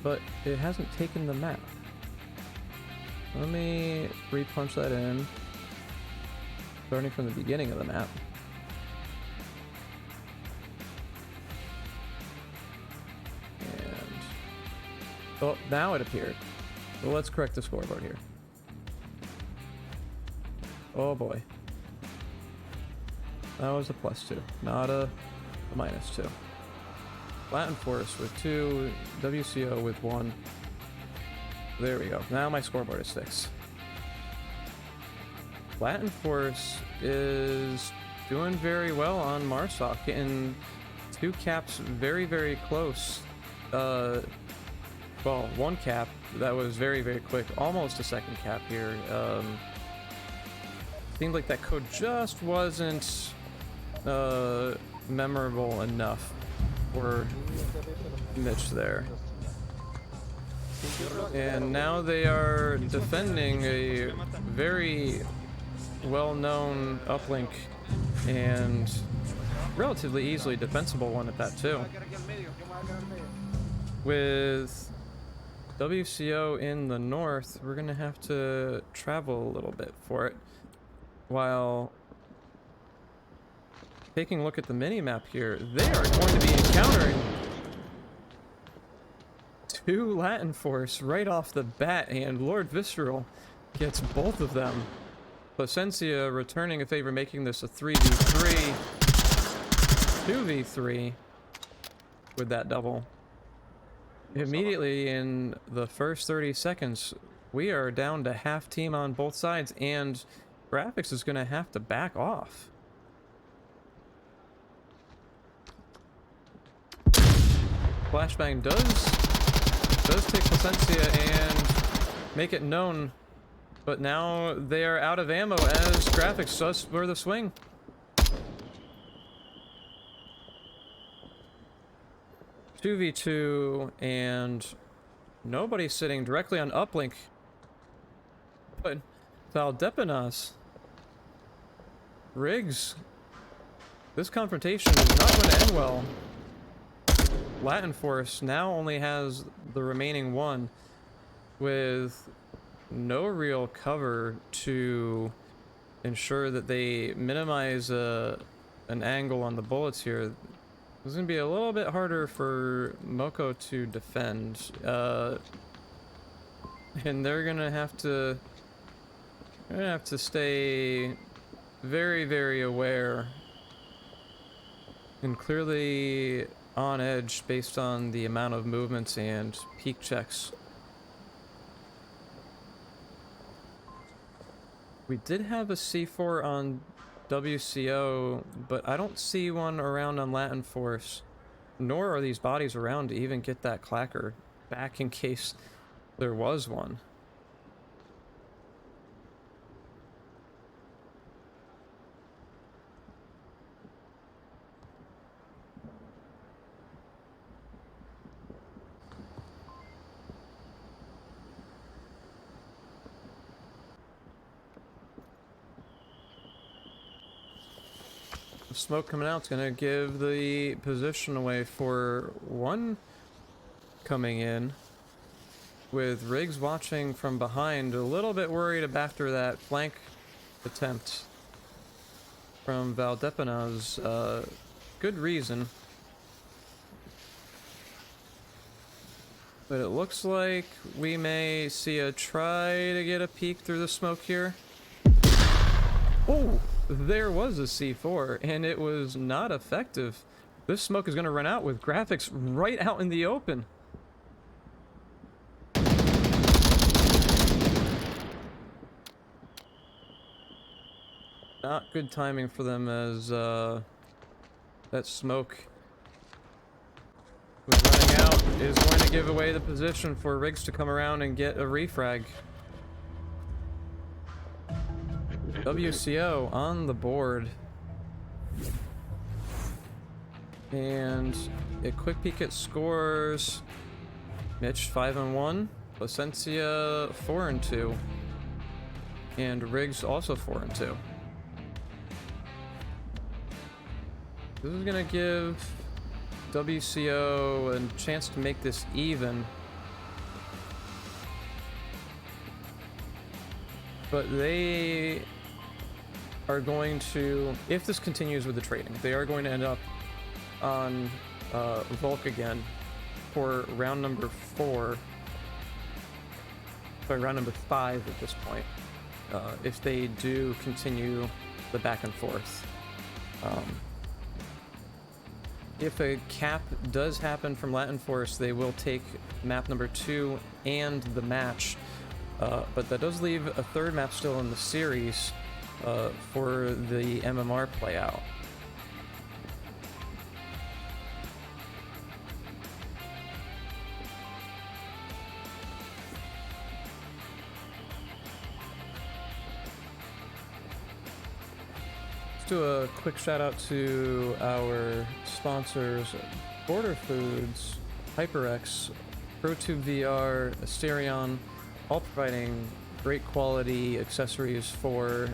but it hasn't taken the map. Let me re-punch that in. Starting from the beginning of the map. And... oh, now it appeared. So let's correct the scoreboard here. Oh boy. That was a +2, not a -2. LatinForce with 2, WCO with 1. There we go. Now my scoreboard is fixed. LatinForce is doing very well on Marsoc, getting 2 caps very, very close. Well, 1 cap that was very, very quick, almost a 2nd cap here. Seemed like that code just wasn't memorable enough for Mitch there. And now they are defending a very well-known uplink, and relatively easily defensible one at that too. With WCO in the north, we're gonna have to travel a little bit for it. While taking a look at the mini-map here, they are going to be encountering 2 LatinForce right off the bat, and Lord Visceral gets both of them. Placencia returning a favor, making this a 3v3, 2v3 with that double. Immediately in the first 30 seconds, we are down to half team on both sides, and Graphics is going to have to back off. Flashbang does take Placencia and make it known. But now they are out of ammo as Graphics does spur the swing. (2v2) and nobody sitting directly on uplink. But Valdepenas, Riggs, this confrontation is not going to end well. LatinForce now only has the remaining 1 with no real cover to ensure that they minimize an angle on the bullets here. It's going to be a little bit harder for Moko to defend, and they're going to have to stay very, very aware and clearly on edge based on the amount of movements and peek checks. We did have a C4 on WCO, but I don't see one around on LatinForce, nor are these bodies around to even get that clacker back in case there was one. smoke coming out is going to give the position away for one coming in, with Riggs watching from behind, a little bit worried after that flank attempt from Valdepena's. Good reason. But it looks like we may see a try to get a peek through the smoke here. Oh, there was a C4, and it was not effective. This smoke is going to run out with graphics right out in the open. Not good timing for them, as that smoke was running out, is going to give away the position for Riggs to come around and get a refrag. WCO on the board. And a quick peek at scores. Mitch 5-1, Placencia 4-2, and Riggs also 4-2. This is gonna give WCO a chance to make this even. But they are going to, if this continues with the trading, they are going to end up on Volk again for round number 4. Sorry, round number 5 at this point. If they do continue the back and forth. If a cap does happen from LatinForce, they will take map number 2 and the match. But that does leave a third map still in the series for the MMR playout. Let's do a quick shout out to our sponsors, Border Foods, HyperX, ProTube VR, Asterion, all providing great quality accessories for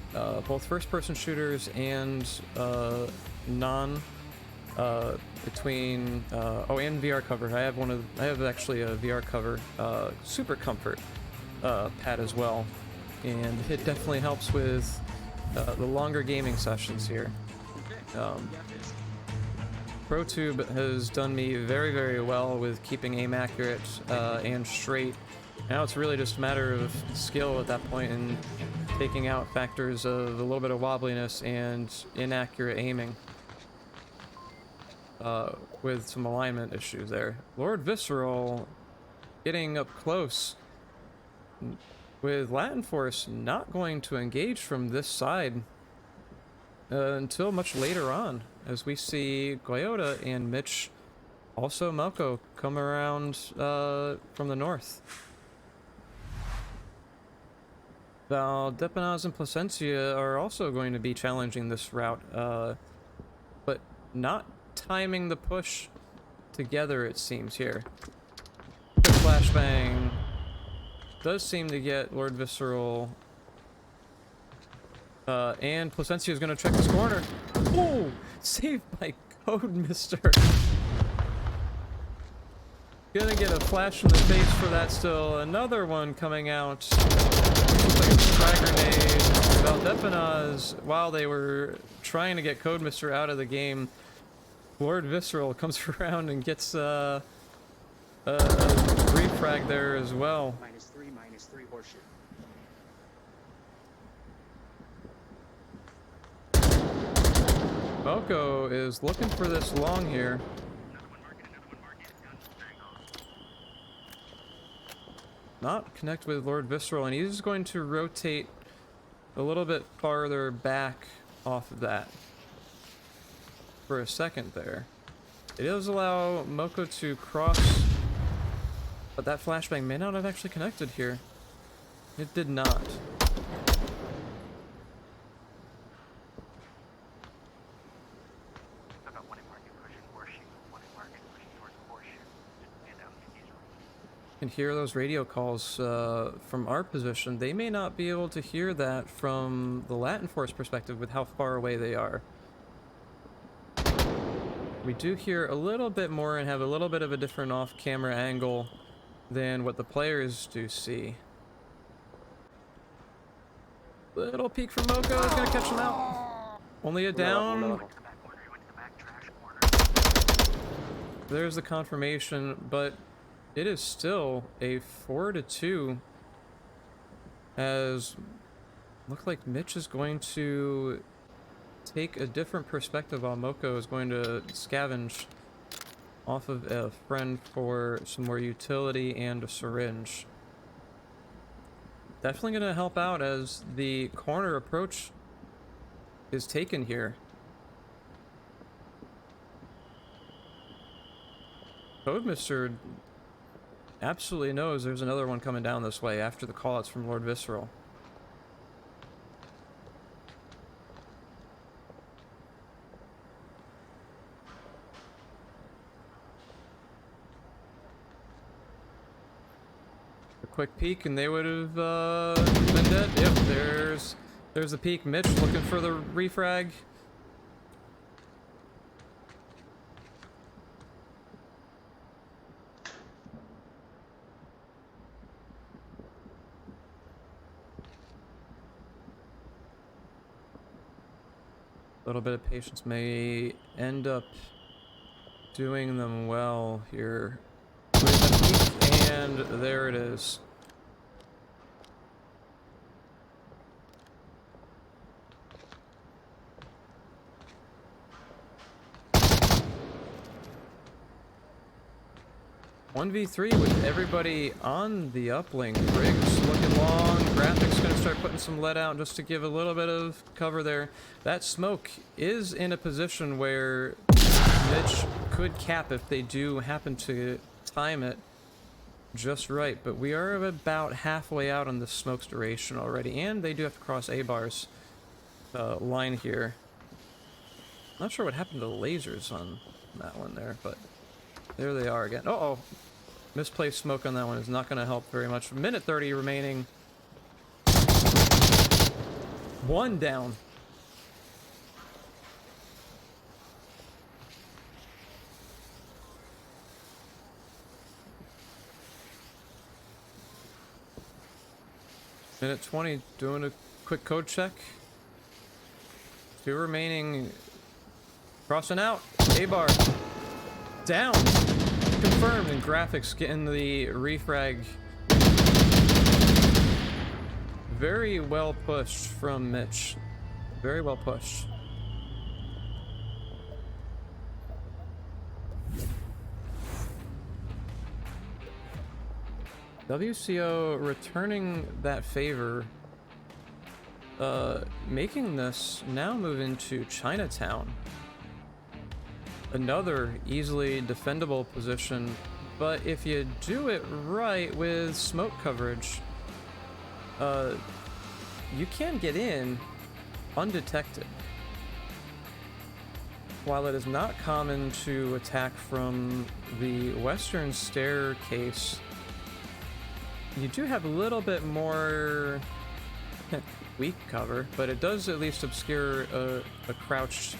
both first-person shooters and and VR cover. I have actually a VR cover, Super Comfort pad as well, and it definitely helps with the longer gaming sessions here. ProTube has done me very, very well with keeping aim accurate and straight. Now it's really just a matter of skill at that point and taking out factors of a little bit of wobbliness and inaccurate aiming with some alignment issues there. Lord Visceral getting up close with LatinForce not going to engage from this side until much later on, as we see Goyota and Mitch, also Melko, come around from the north. Valdepenas and Placencia are also going to be challenging this route, but not timing the push together, it seems here. Quick flashbang does seem to get Lord Visceral, and Placencia is going to check this corner. Oh, saved by Code Mister. Gonna get a flash in the face for that still. Another one coming out. Looks like a frag grenade. Valdepenas, while they were trying to get Code Mister out of the game, Lord Visceral comes around and gets a refrag there as well. -3 horseshoe. Melko is looking for this long here. Not connect with Lord Visceral, and he's going to rotate a little bit farther back off of that for a second there. It does allow Moko to cross, but that flashbang may not have actually connected here. It did not. Can hear those radio calls from our position. They may not be able to hear that from the LatinForce perspective with how far away they are. We do hear a little bit more and have a little bit of a different off-camera angle than what the players do see. Little peek from Moko is gonna catch him out. Only a down. There's the confirmation, but it is still a 4-2. As look like Mitch is going to take a different perspective while Moko is going to scavenge off of a friend for some more utility and a syringe. Definitely going to help out as the corner approach is taken here. Codemister absolutely knows there's another one coming down this way after the callouts from Lord Visceral. A quick peek and they would have been dead. Yep, there's the peek. Mitch looking for the refrag. A little bit of patience may end up doing them well here. And there it is. One v 3 with everybody on the uplink. Briggs looking long. Graphics gonna start putting some lead out just to give a little bit of cover there. That smoke is in a position where Mitch could cap if they do happen to time it just right, but we are about halfway out on the smoke's duration already, and they do have to cross A-bar's line here. Not sure what happened to the lasers on that one there, but there they are again. Uh-oh. Misplaced smoke on that one is not going to help very much. Minute 30 remaining. One down. Minute 20, doing a quick code check. 2 remaining. Crossing out. A-bar. Down. Confirmed, and graphics getting the refrag. Very well pushed from Mitch. Very well pushed. WCO returning that favor, making this now move into Chinatown. Another easily defendable position, but if you do it right with smoke coverage, you can get in undetected. While it is not common to attack from the western staircase, you do have a little bit more weak cover, but it does at least obscure a crouched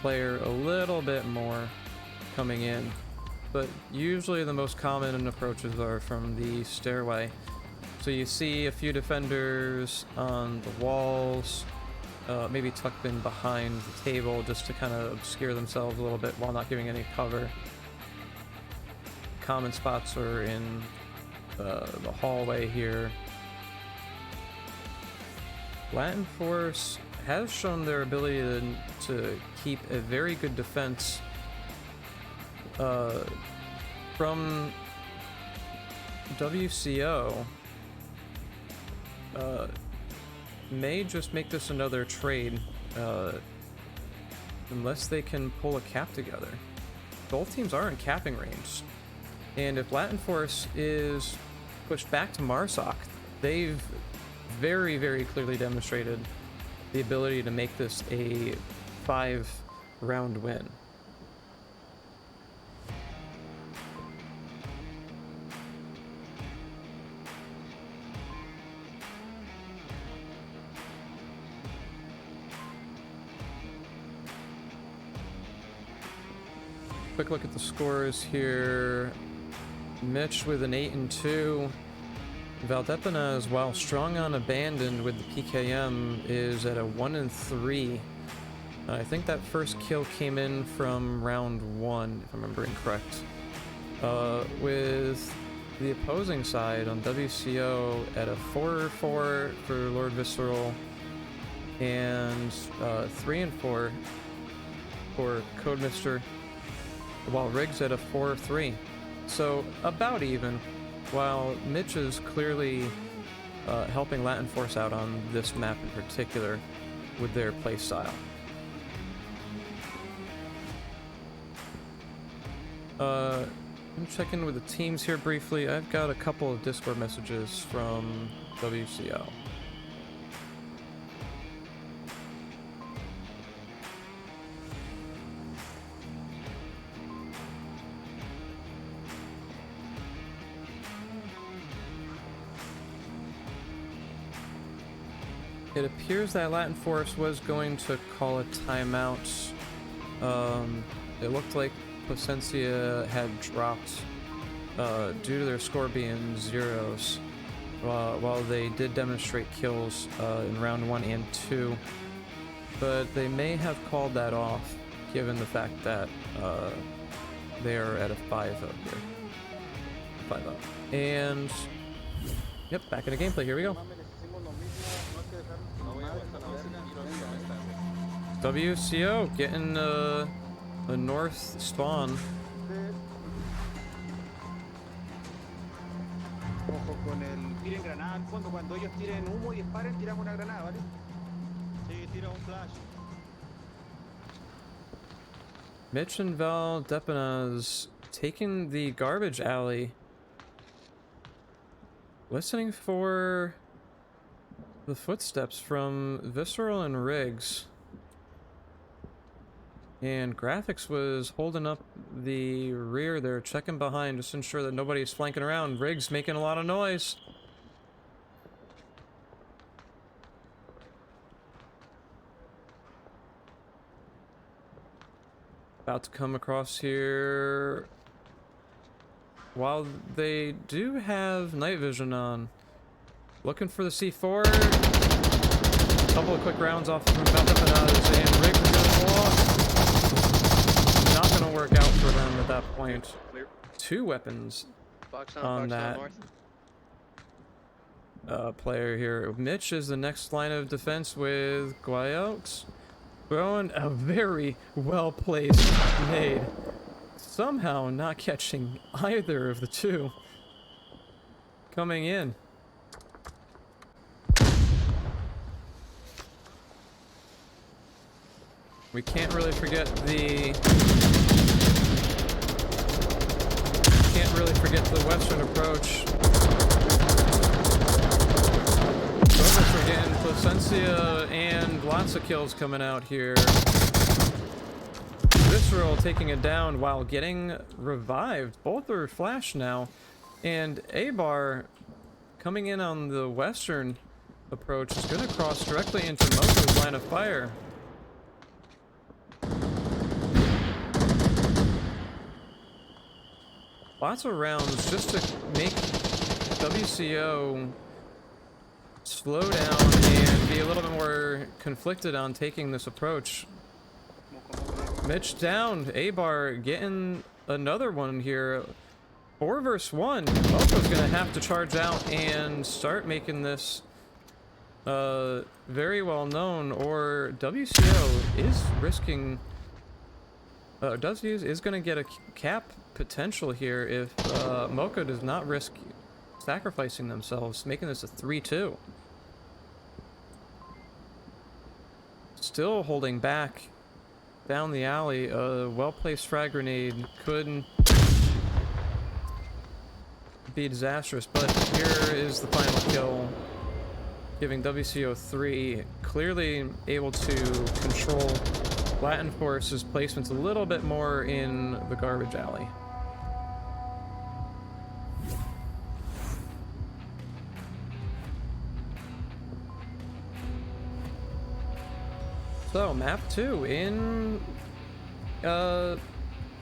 player a little bit more coming in. But usually the most common approaches are from the stairway. So you see a few defenders on the walls, maybe tucked in behind the table just to kind of obscure themselves a little bit while not giving any cover. Common spots are in the hallway here. LatinForce has shown their ability to keep a very good defense from WCO. May just make this another trade unless they can pull a cap together. Both teams are in capping range, and if LatinForce is pushed back to Marsoc, they've very, very clearly demonstrated the ability to make this a 5-round win. quick look at the scores here. Mitch with an 8 and 2. Valdepenas, while strong on abandoned with the PKM, is at a 1 and 3. I think that first kill came in from round 1, if I'm remembering correct. With the opposing side on WCO at a 4-4 for Lord Visceral, and 3 and 4 for Codemister, while Riggs at a 4-3. So about even, while Mitch is clearly helping LatinForce out on this map in particular with their playstyle. I'm checking with the teams here briefly. I've got a couple of Discord messages from WCO. It appears that LatinForce was going to call a timeout. It looked like Placencia had dropped due to their score being zeros, while they did demonstrate kills in round 1 and 2. But they may have called that off, given the fact that they are at a 5-0 here. 5-0. And, yep, back in the gameplay. Here we go. WCO getting a north spawn. Ojo con el... Tiren granada al fondo. Cuando ellos tiren humo y disparen, tiramos una granada, ¿vale? Sí, tira un flash. Mitch and Valdepenas taking the garbage alley. Listening for the footsteps from Visceral and Riggs. And Graphics was holding up the rear there, checking behind, just to ensure that nobody's flanking around. Riggs making a lot of noise. About to come across here. While they do have night vision on. Looking for the C4. A couple of quick rounds off from Valdepenas, and Riggs is going to pull off. Not going to work out for them at that point. Two weapons on that player here. Mitch is the next line of defense with Guayaux. Throwing a very well-placed nade. Somehow not catching either of the two. Coming in. We can't really forget the western approach. Focus are getting Placencia and lots of kills coming out here. Visceral taking it down while getting revived. Both are flashed now. And A-Bar coming in on the western approach is going to cross directly into Moko's line of fire. Lots of rounds just to make WCO slow down and be a little bit more conflicted on taking this approach. Mitch down. A-Bar getting another one here. 4 versus 1. Moko's gonna have to charge out and start making this very well known, or WCO is risking is going to get a cap potential here if Moko does not risk sacrificing themselves, making this a 3-2. Still holding back down the alley. A well-placed frag grenade could be disastrous, but here is the final kill, giving WCO 3, clearly able to control LatinForce's placements a little bit more in the garbage alley. So, map 2 in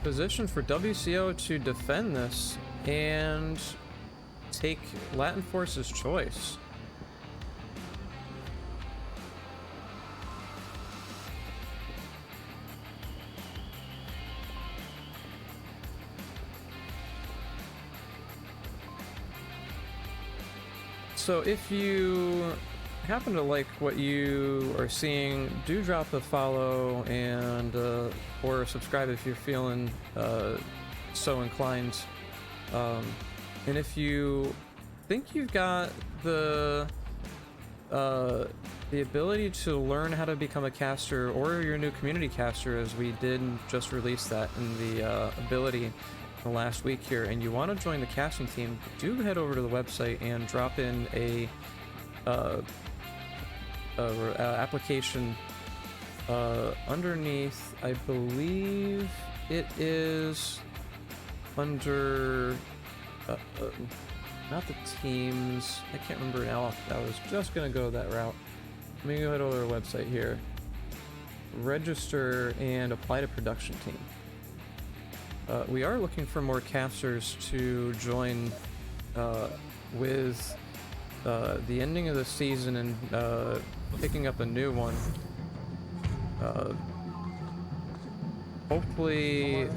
position for WCO to defend this and take LatinForce's choice. So if you happen to like what you are seeing, do drop a follow and or subscribe if you're feeling so inclined. And if you think you've got the ability to learn how to become a caster, or you're a new community caster, as we did just release that in the ability the last week here, and you want to join the casting team, do head over to the website and drop in a application underneath. I believe it is under not the teams. I can't remember now. I was just gonna go that route. Let me go ahead over to our website here. Register and apply to production team. We are looking for more casters to join with the ending of the season and picking up a new one. Hopefully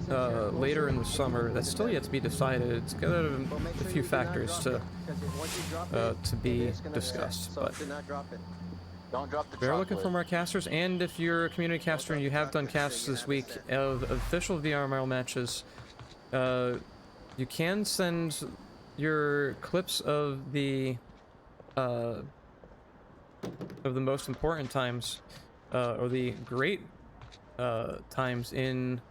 later in the summer. That's still yet to be decided. It's got a few factors to be discussed, but we're looking for more casters. And if you're a community caster and you have done casts this week of official VRML matches, you can send your clips of the most important times or the great times in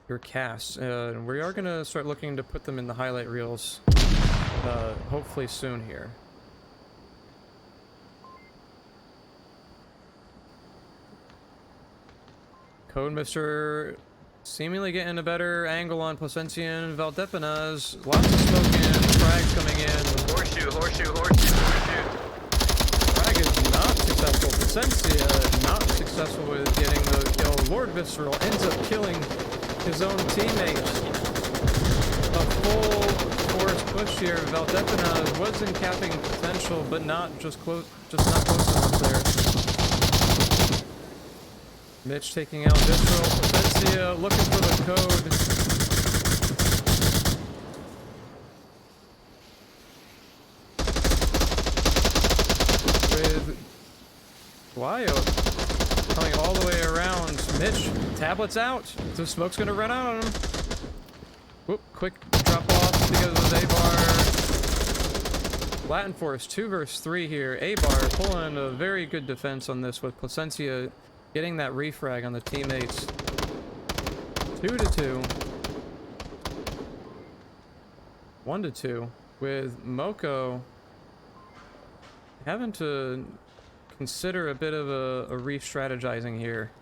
your casts. We are gonna start looking to put them in the highlight reels hopefully soon here. Codemister seemingly getting a better angle on Placencia and Valdepenas. Lots of smoke in, frags coming in. Horseshoe. Frag is not successful. Placencia not successful with getting the kill. Lord Visceral ends up killing his own teammate. A full force push here. Valdepenas was in capping potential, but not just close enough there. Mitch taking out Visceral. Placencia looking for the code. With Guayo coming all the way around. Mitch, tablets out. The smoke's gonna run out on him. Whoop, quick drop off because of A-Bar. LatinForce 2 versus 3 here. A-Bar pulling a very good defense on this, with Placencia getting that refrag on the teammates. 2-2. 1-2. With Moko having to consider a bit of a re-strategizing here.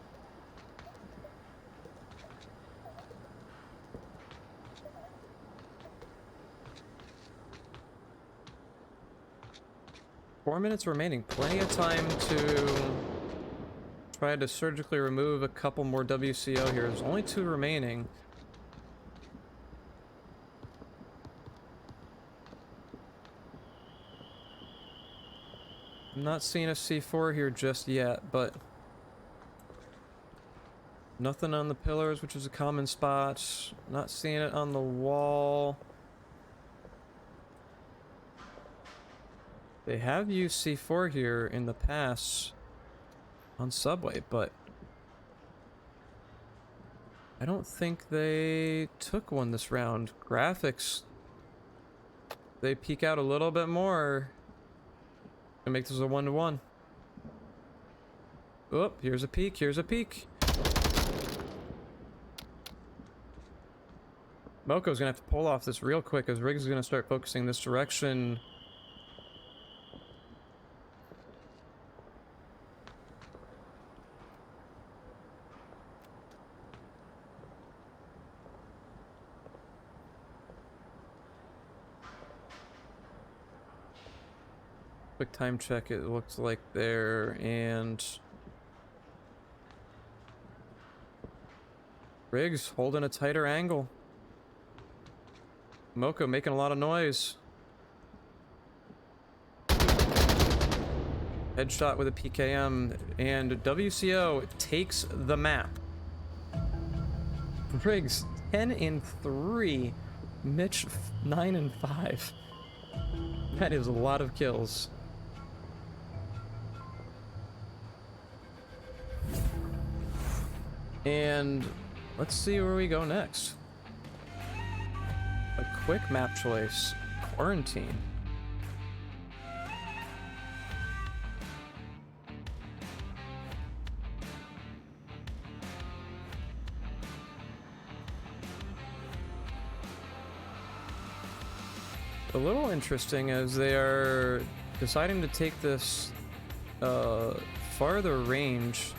Four minutes remaining. Plenty of time to try to surgically remove a couple more WCO here. There's only 2 remaining. I'm not seeing a C4 here just yet, but nothing on the pillars, which is a common spot. Not seeing it on the wall. They have used C4 here in the past on Subway, but I don't think they took one this round. Graphics, they peek out a little bit more. Gonna make this a 1-1. Oh, here's a peek, here's a peek. Moko's gonna have to pull off this real quick, as Riggs is gonna start focusing this direction. Quick time check, it looks like there, and Riggs holding a tighter angle. Moko making a lot of noise. Headshot with a PKM, and WCO takes the map. Riggs 10-3, Mitch 9-5. That is a lot of kills. And let's see where we go next. A quick map choice, Quarantine. A little interesting as they are deciding to take this farther range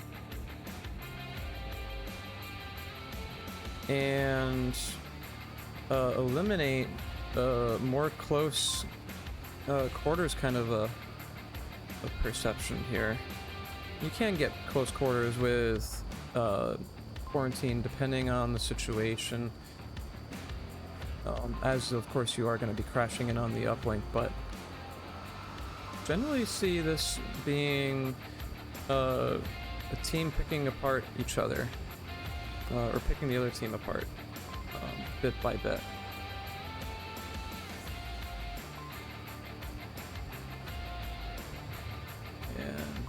and eliminate more close quarters kind of a perception here. You can get close quarters with Quarantine depending on the situation. As of course you are going to be crashing in on the uplink, but generally see this being a team picking apart each other, or picking the other team apart, bit by bit. And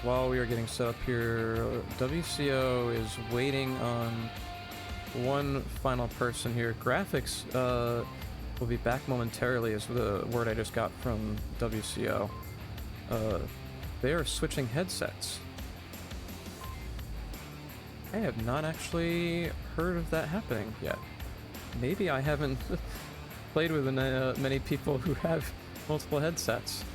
while we are getting set up here, WCO is waiting on one final person here. Graphics will be back momentarily is the word I just got from WCO. They are switching headsets. I have not actually heard of that happening yet. Maybe I haven't played with many people who have multiple headsets.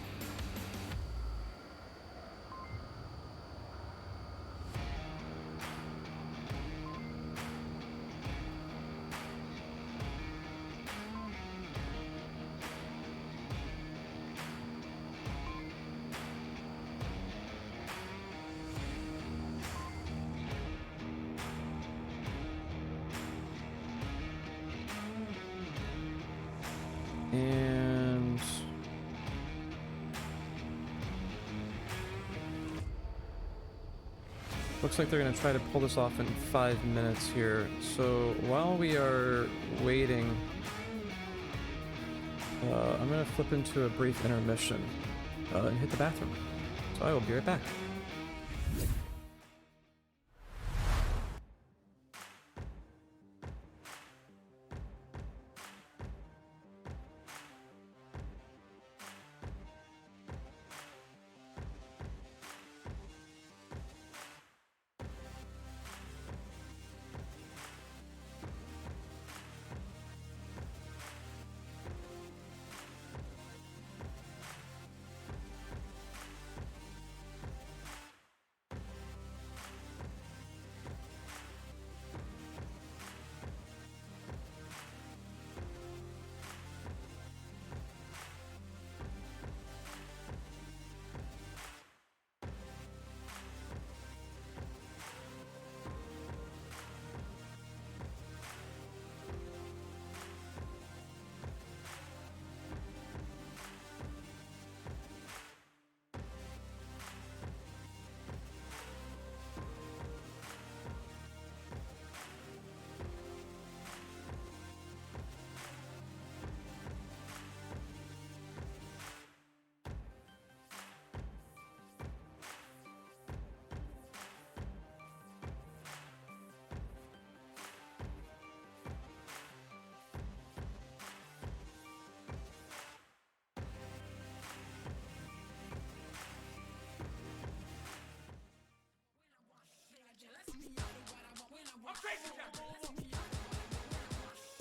And looks like they're going to try to pull this off in 5 minutes here. So while we are waiting, I'm going to flip into a brief intermission and hit the bathroom. So I will be right back.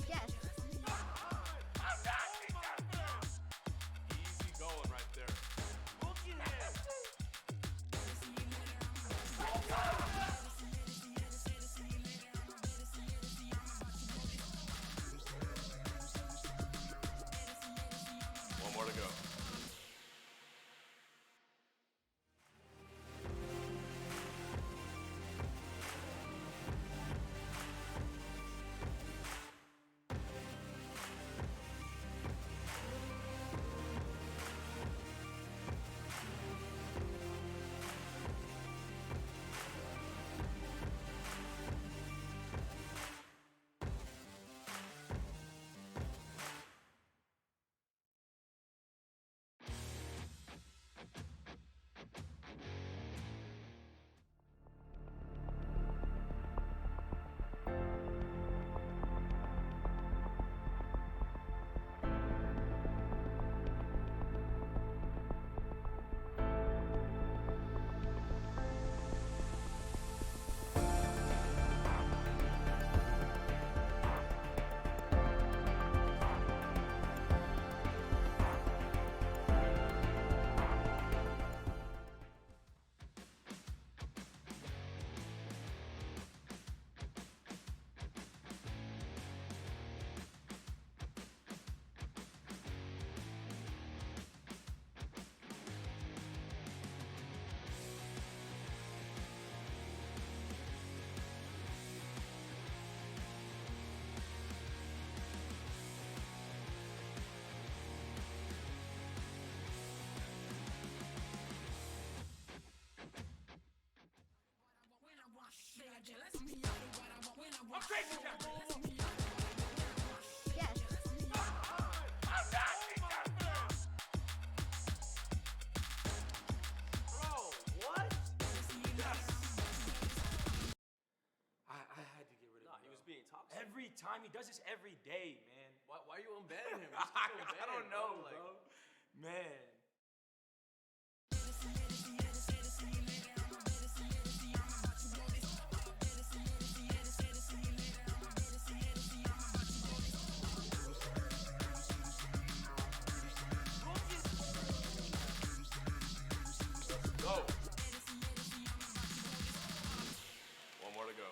Yes. Easy going right there. One more to go. Yes. Bro, what? I had to get rid of him. Nah, he was bro. being toxic. Every time he does this every day, man. Why are you unbanning him? Just keep him I don't banned, know, Like, bro. Man. Go. One more to go.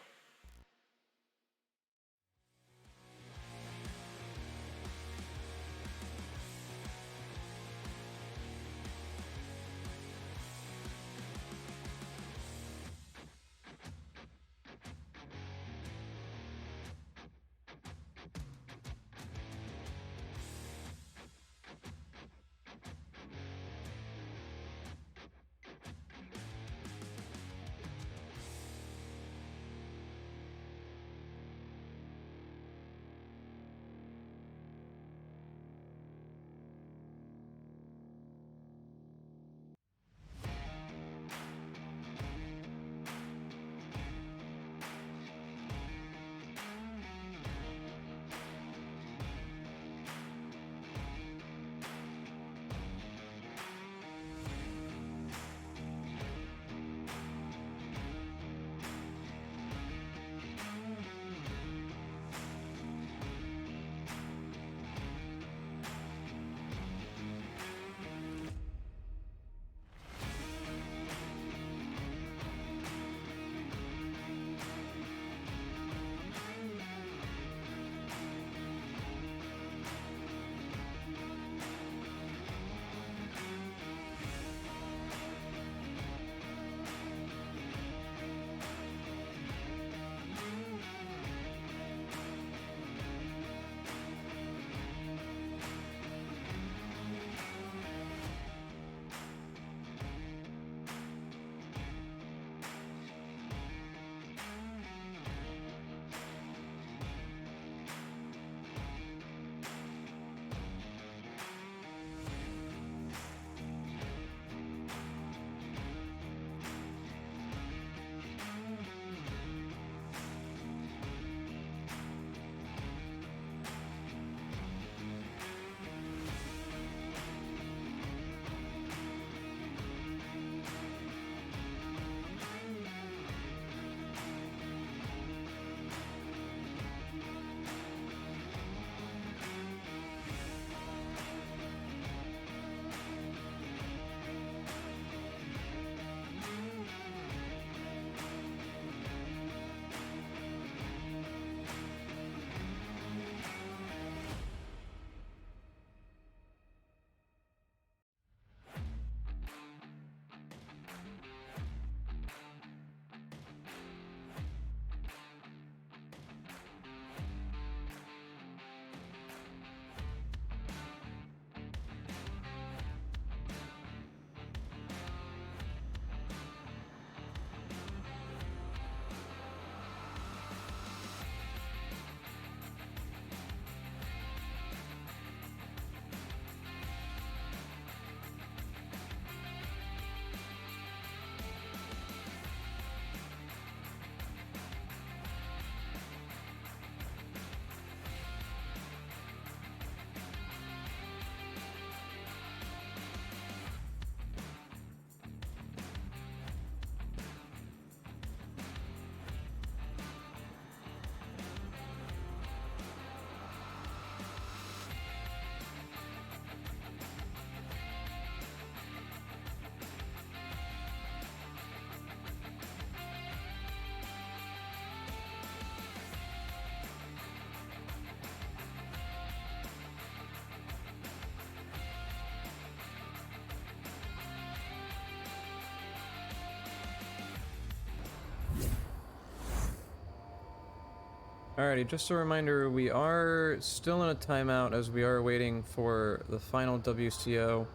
Alrighty, just a reminder, we are still in a timeout as we are waiting for the final WCO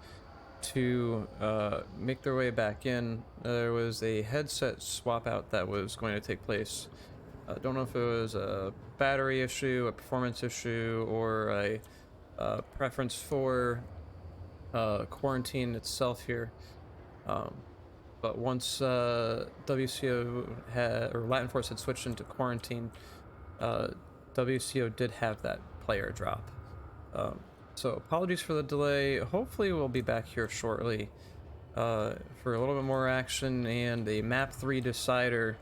to make their way back in. There was a headset swap out that was going to take place I don't know if it was a battery issue, a performance issue, or a preference for quarantine itself here. But once WCO had, or LatinForce had switched into quarantine, WCO did have that player drop. So apologies for the delay. Hopefully we'll be back here shortly for a little bit more action and a map 3 decider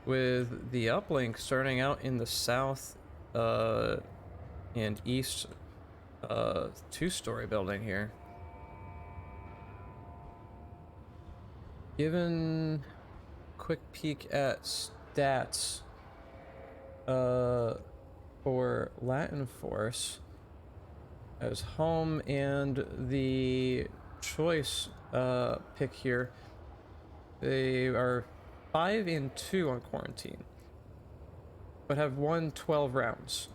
with the uplink starting out in the south and east 2-story building here. Given a quick peek at stats for LatinForce as home and the choice pick here, they are 5-2 on quarantine, but have won 12 rounds.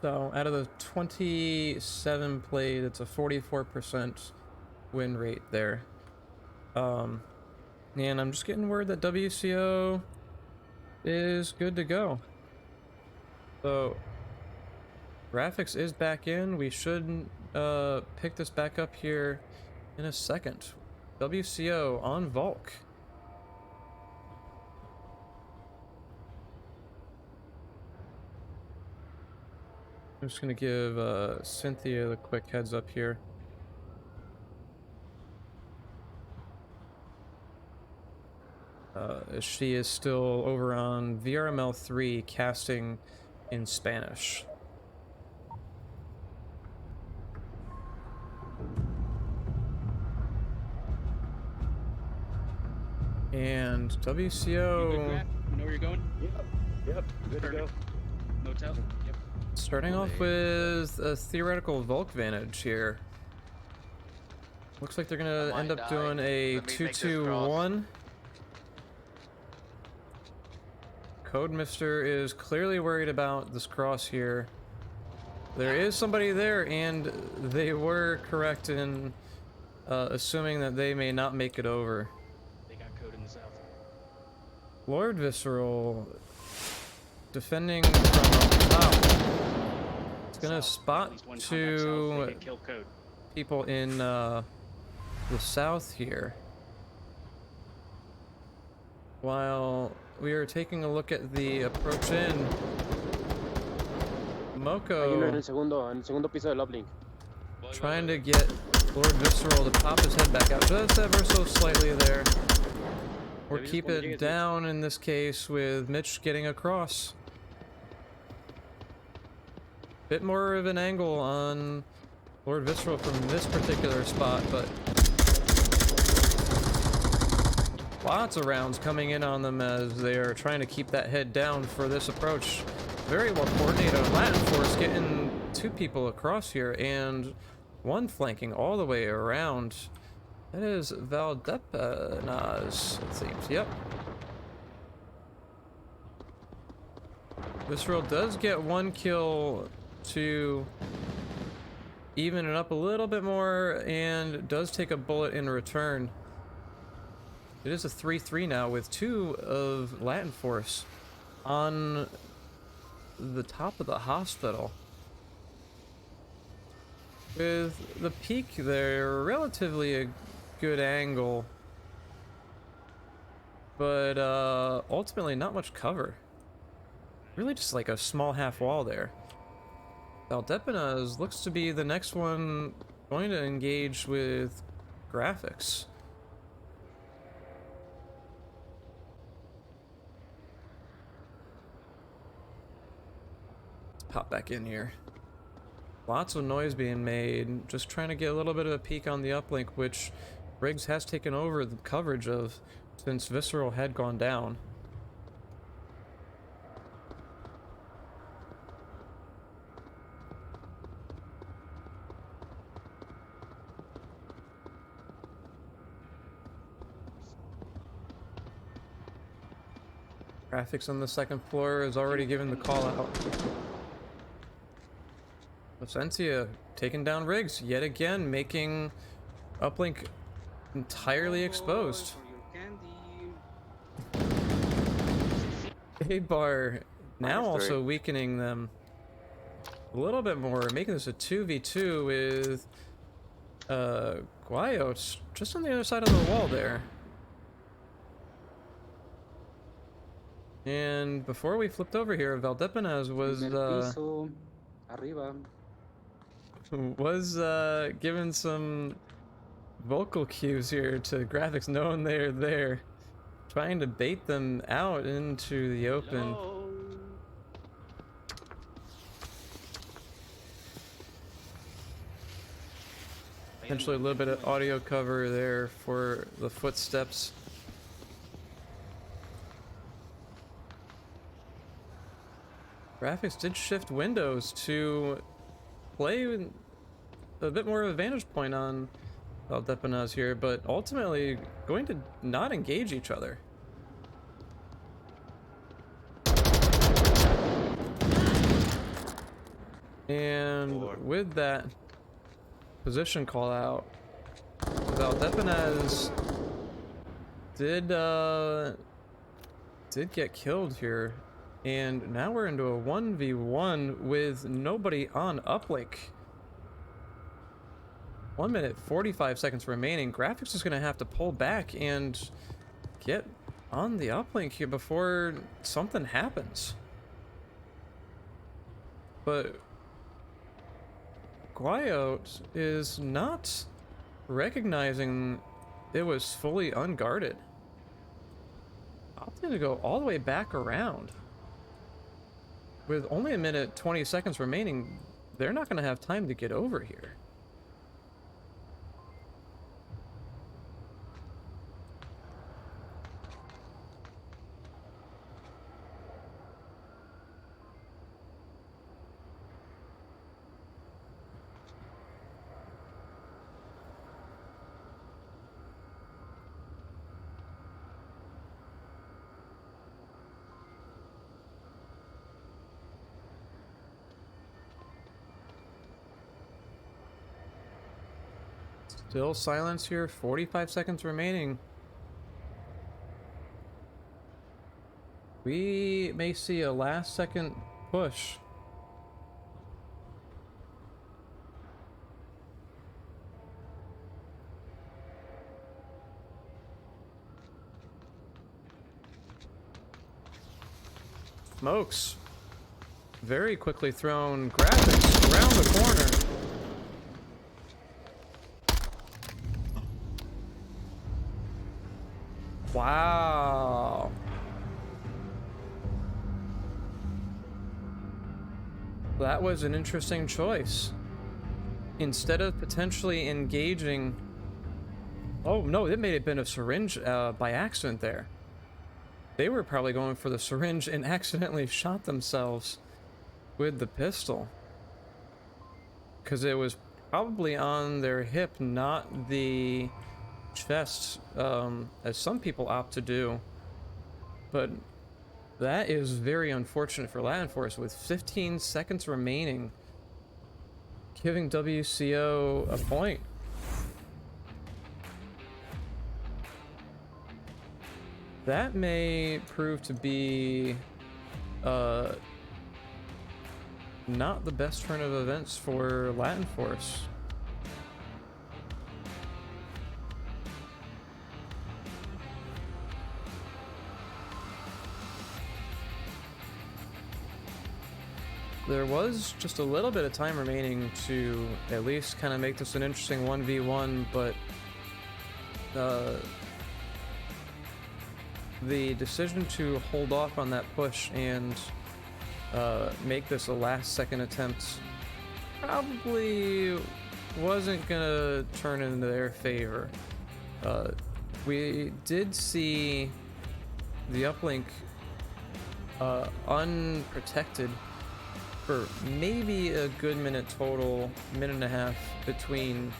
So out of the 27 played, it's a 44% win rate there. And I'm just getting word that WCO is good to go. So graphics is back in. We should pick this back up here in a second. WCO on Volk. I'm just gonna give Cynthia the quick heads up here. She is still over on VRML 3 casting in Spanish. And WCO. You good, Graf? You know where you're going? Yep, good to go. Motel? Yep. Starting off with a theoretical Volk vantage here. Looks like they're gonna end up doing a 2-2-1. Code Mister is clearly worried about this cross here. There is somebody there, and they were correct in assuming that they may not make it over. They got code in the south. Lord Visceral defending from up top. It's gonna spot two people in the south here. While we are taking a look at the approach in, Moko En el segundo piso del uplink. trying to get Lord Visceral to pop his head back out just ever so slightly there. Or keep it down in this case with Mitch getting across. Bit more of an angle on Lord Visceral from this particular spot, but lots of rounds coming in on them as they are trying to keep that head down for this approach. Very well coordinated on LatinForce, getting two people across here and one flanking all the way around. That is Valdepenas, it seems. Yep. Visceral does get one kill to even it up a little bit more and does take a bullet in return. It is a 3-3 now with two of LatinForce on the top of the hospital. With the peak there, relatively a good angle, but ultimately not much cover. Really just like a small half wall there. Valdepenas looks to be the next one going to engage with graphics. Let's pop back in here. Lots of noise being made, just trying to get a little bit of a peek on the uplink, which Riggs has taken over the coverage of since Visceral had gone down. Graphics on the second floor is already given the call out. Cynthia taking down Riggs yet again, making uplink entirely exposed. A-bar now -3. also weakening them a little bit more, making this a 2v2 with Guayos just on the other side of the wall there. And before we flipped over here, Valdepenas was Piso, arriba. given some vocal cues here to graphics, knowing they're there, trying to bait them out into the open. Hello. Potentially a little bit of audio cover there for the footsteps. Graphics did shift windows to play with a bit more of a vantage point on Valdepenas here, but ultimately going to not engage each other. And with that position call out, Valdepenas did get killed here, and now we're into a 1v1 with nobody on uplink. 1 minute 45 seconds remaining. Graphics is gonna have to pull back and get on the uplink here before something happens. But Guayot is not recognizing it was fully unguarded. Opting to go all the way back around. With only 1 minute 20 seconds remaining, they're not going to have time to get over here. Still silence here, 45 seconds remaining. We may see a last second push. Smokes. Very quickly thrown. Graphics around the corner. Wow. That was an interesting choice. Instead of potentially engaging... Oh, no, it may have been a syringe by accident there. They were probably going for the syringe and accidentally shot themselves with the pistol. Because it was probably on their hip, not the chest, as some people opt to do. But that is very unfortunate for LatinForce, with 15 seconds remaining, giving WCO a point. That may prove to be not the best turn of events for LatinForce. There was just a little bit of time remaining to at least kind of make this an interesting 1v1, but the decision to hold off on that push and make this a last-second attempt probably wasn't gonna turn into their favor. We did see the uplink unprotected for maybe a good minute total, minute and a half, between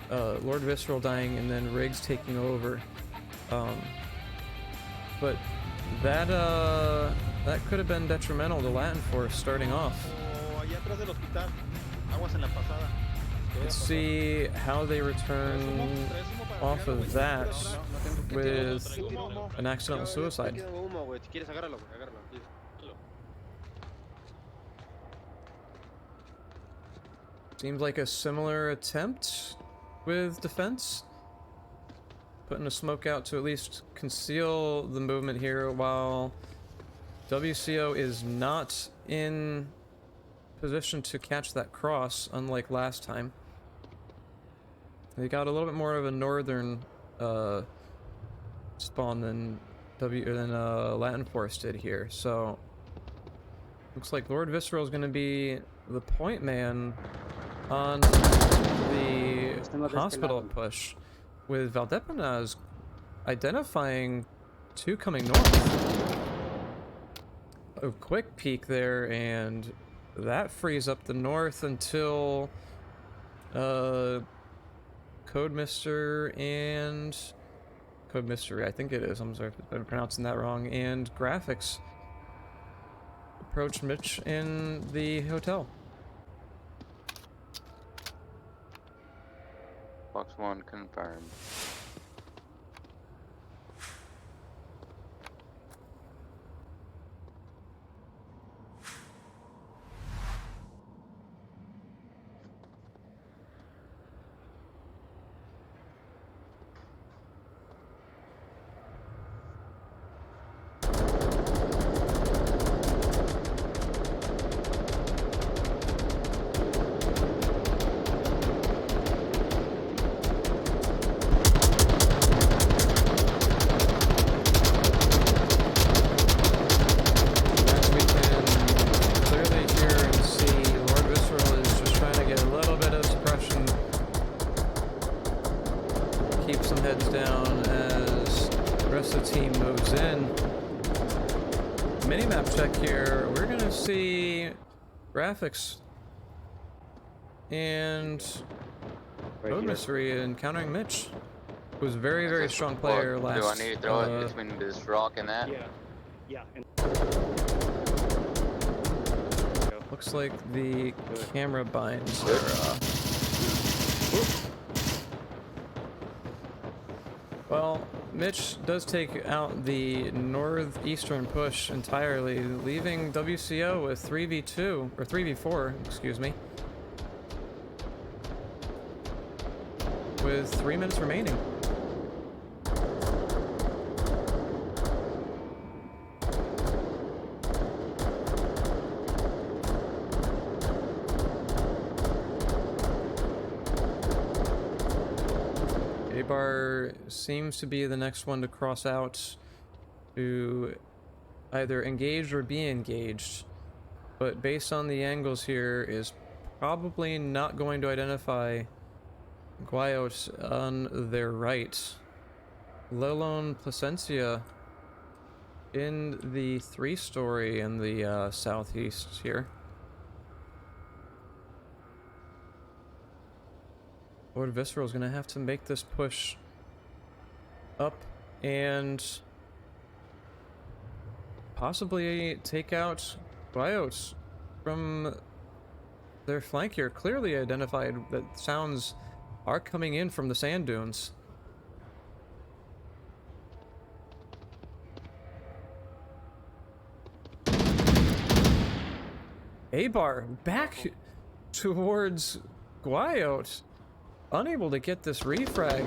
Lord Visceral dying and then Riggs taking over. But that could have been detrimental to LatinForce starting off. Oh, allá atrás del hospital. Aguas en la pasada. Let's see how they return off of that with an accidental suicide. Queda humo, güey. Si quieres, agárralo, güey. Agárralo. Please. Seems like a similar attempt with defense. Putting a smoke out to at least conceal the movement here while WCO is not in position to catch that cross, unlike last time. They got a little bit more of a northern spawn than LatinForce did here, so looks like Lord Visceral is going to be the point man on the hospital push, with Valdepenas identifying two coming north. A quick peek there, and that frees up the north until Code Mystery, I think it is, I'm sorry if I'm pronouncing that wrong, and Graphics approach Mitch in the hotel. Box 1 confirmed. Graphics and Code Mystery encountering Mitch, who's a very, very strong player last. Do I need to throw it between this rock and that? Yeah. Looks like the camera binds are, well, Mitch does take out the northeastern push entirely, leaving WCO with 3v2, or 3v4, excuse me, with 3 minutes remaining. Bar seems to be the next one to cross out to either engage or be engaged, but based on the angles here is probably not going to identify Guayot on their right. Let alone Placencia in the 3-story in the southeast here. Lord Visceral is going to have to make this push up and possibly take out Guayot from their flank here. Clearly identified that sounds are coming in from the sand dunes. A-Bar back towards Guayot. Unable to get this refrag,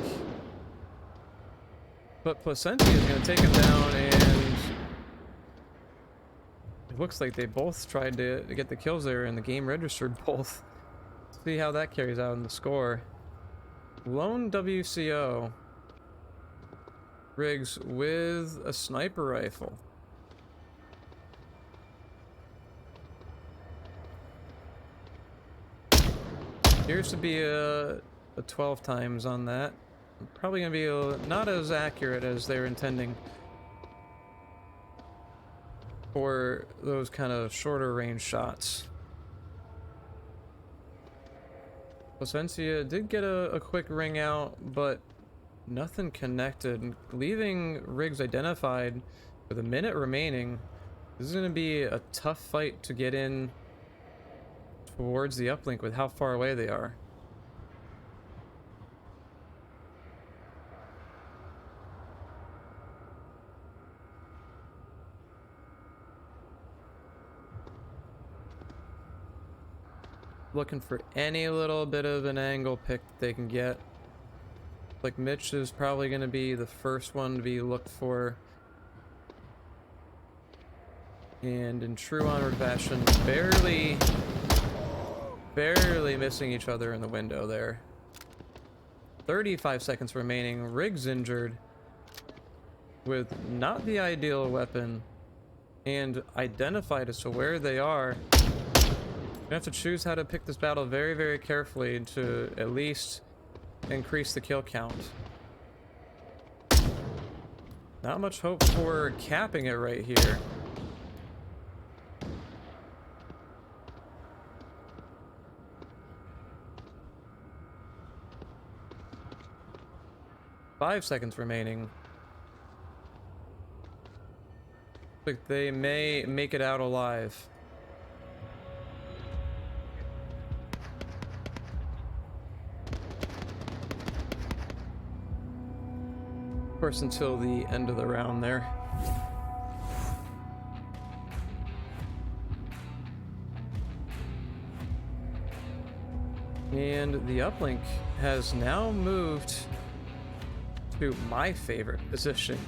but Placencia is going to take him down, and it looks like they both tried to get the kills there, and the game registered both. Let's see how that carries out in the score. Lone WCO Riggs with a sniper rifle. Appears to be a 12 times on that. Probably gonna be not as accurate as they're intending for those kind of shorter range shots. Placencia did get a quick ring out, but nothing connected, leaving Riggs identified with a minute remaining. This is gonna be a tough fight to get in towards the uplink with how far away they are. looking for any little bit of an angle pick that they can get. Like Mitch is probably going to be the first one to be looked for. And in true Onward fashion, barely missing each other in the window there. 35 seconds remaining. Riggs injured with not the ideal weapon and identified as to where they are. You have to choose how to pick this battle very, very carefully to at least increase the kill count. Not much hope for capping it right here. Five seconds remaining. Looks like they may make it out alive. Of course, until the end of the round there. And the uplink has now moved to my favorite position.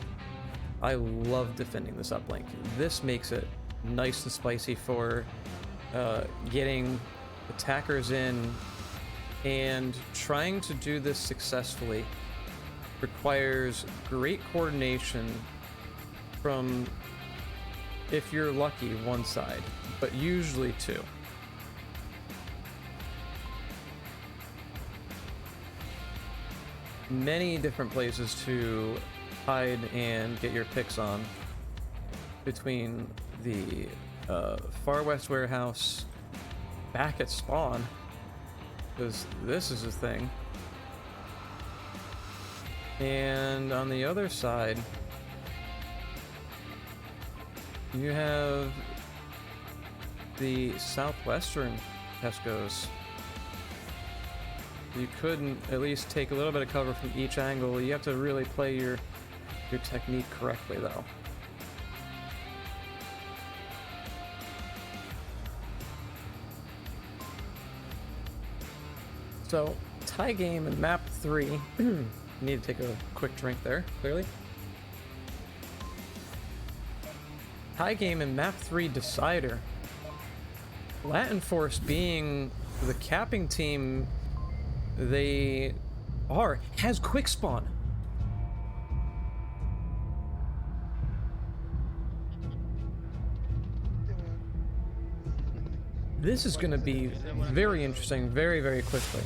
I love defending this uplink. This makes it nice and spicy for getting attackers in, and trying to do this successfully requires great coordination from, if you're lucky, one side, but usually two. Many different places to hide and get your picks on between the far west warehouse, back at spawn, because this is a thing, and on the other side you have the southwestern Tesco's. You couldn't at least take a little bit of cover from each angle. You have to really play your technique correctly, though. So, tie game in map 3. Need to take a quick drink there, clearly. Tie game in map 3 decider. LatinForce being the capping team they are, has quick spawn. This is going to be very interesting very, very quickly.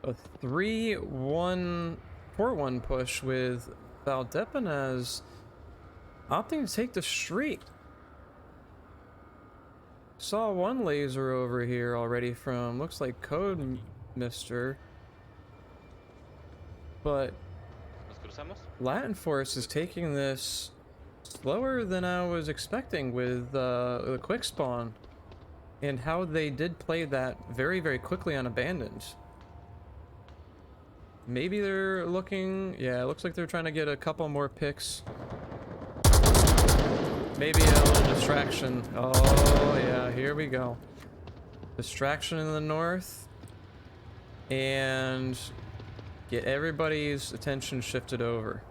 A 3-1, 4-1 push with Valdepenas opting to take the street. Saw one laser over here already from, looks like Code Mister. But LatinForce is taking this slower than I was expecting with the quick spawn, and how they did play that very, very quickly on Abandoned. Maybe they're looking, yeah, it looks like they're trying to get a couple more picks. Maybe a little distraction. Oh yeah, here we go. Distraction in the north. And get everybody's attention shifted over.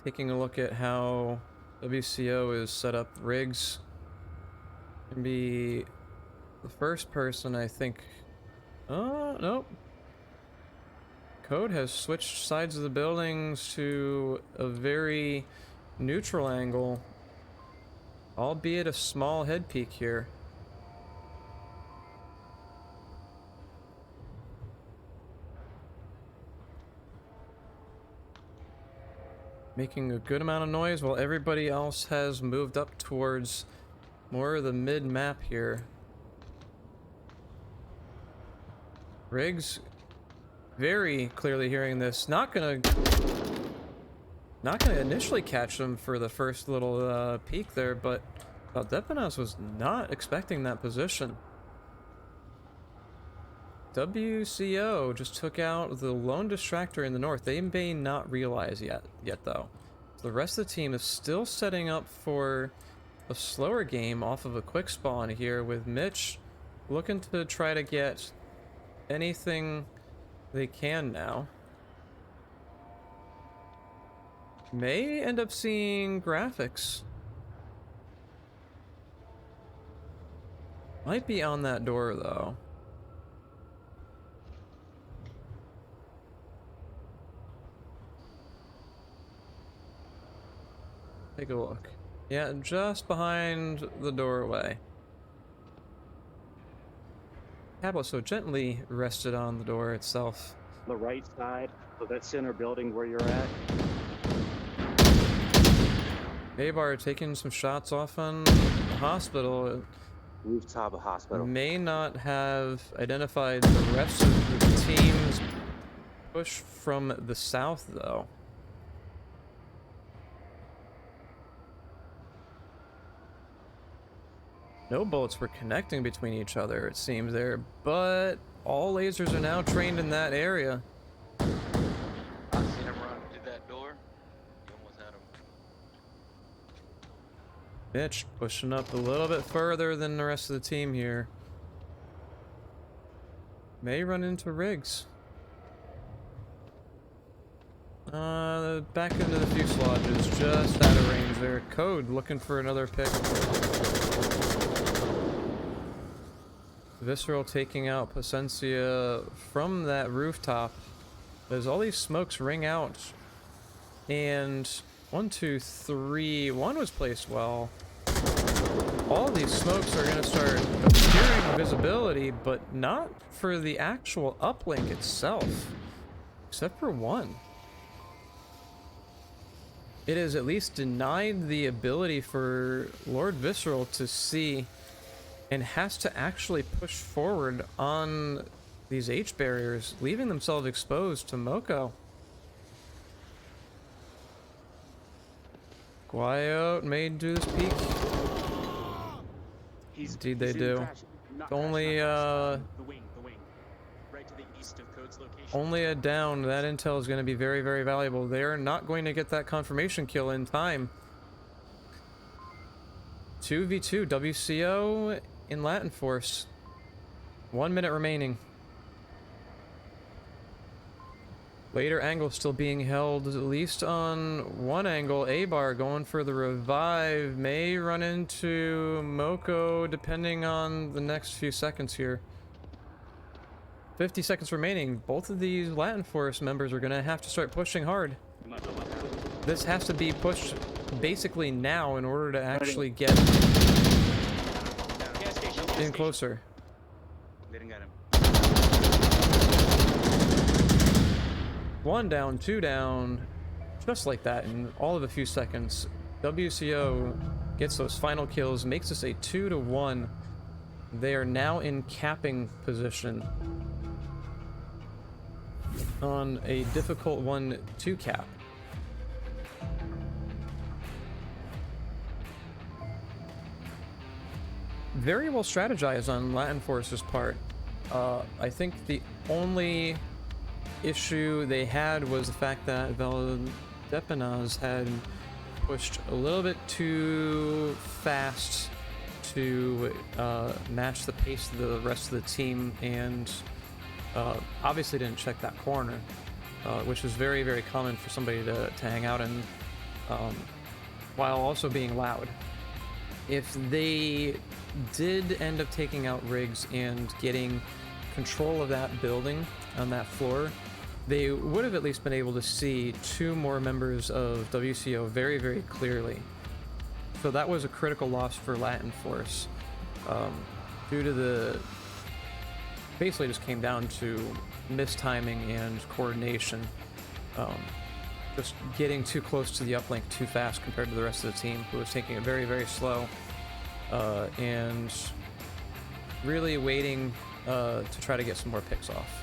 Taking a look at how WCO is set up. Riggs can be the first person, I think. Oh, nope. Code has switched sides of the buildings to a very neutral angle, albeit a small head peak here. Making a good amount of noise while everybody else has moved up towards more of the mid-map here. Riggs very clearly hearing this. Not gonna not going to initially catch him for the first little peek there, but Valdepenas was not expecting that position. WCO just took out the lone distractor in the north. They may not realize yet though. So the rest of the team is still setting up for a slower game off of a quick spawn here, with Mitch looking to try to get anything they can now. May end up seeing graphics. Might be on that door though. Take a look. Yeah, just behind the doorway. Tablet so gently rested on the door itself. The right side of that center building where you're at. Abar taking some shots off on the hospital. Rooftop of hospital. May not have identified the rest of the team's push from the south though. No bullets were connecting between each other, it seems there, but all lasers are now trained in that area. I seen him run through that door. You almost had him. Mitch pushing up a little bit further than the rest of the team here. May run into Riggs. Back into the fuselage is just out of range there. Code looking for another pick. Visceral taking out Placencia from that rooftop as all these smokes ring out. And 1, 2, 3, one was placed well. All these smokes are going to start appearing in visibility, but not for the actual uplink itself, except for one. It has at least denied the ability for Lord Visceral to see, and has to actually push forward on these H barriers, leaving themselves exposed to Moko. Guayo may do this peek. Indeed they do. Only the wing. Right to the east of Code's location. only a down. That intel is going to be very, very valuable. They are not going to get that confirmation kill in time. 2v2 WCO in LatinForce. 1 minute remaining. Later angle still being held, at least on one angle. Abar going for the revive. May run into Moko depending on the next few seconds here. 50 seconds remaining. Both of these LatinForce members are going to have to start pushing hard. This has to be pushed basically now in order to actually get in closer. Didn't get him. 1 down, 2 down, just like that in all of a few seconds. WCO gets those final kills, makes this a 2-1. They are now in capping position on a difficult 1-2 cap. Very well strategized on LatinForce's part. I think the only issue they had was the fact that Valdepenas had pushed a little bit too fast to match the pace of the rest of the team, and obviously didn't check that corner, which is very, very common for somebody to hang out in, while also being loud. If they did end up taking out Riggs and getting control of that building on that floor, they would have at least been able to see 2 more members of WCO very, very clearly. So that was a critical loss for LatinForce, due to the... basically just came down to mistiming and coordination. Just getting too close to the uplink too fast compared to the rest of the team, who was taking it very, very slow, and really waiting to try to get some more picks off.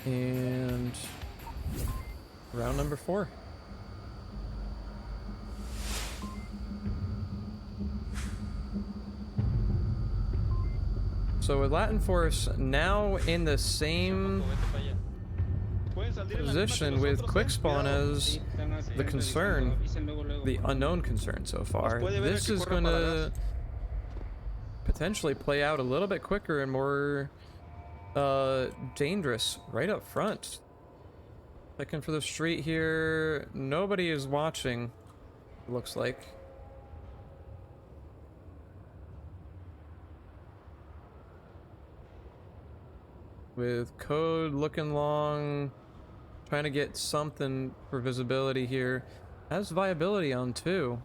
And round number 4. So with LatinForce now in the same position with quick spawn as the concern, the unknown concern so far, this is going to potentially play out a little bit quicker and more dangerous right up front. Looking for the street here. Nobody is watching, it looks like. With code looking long, trying to get something for visibility here. Has viability on too.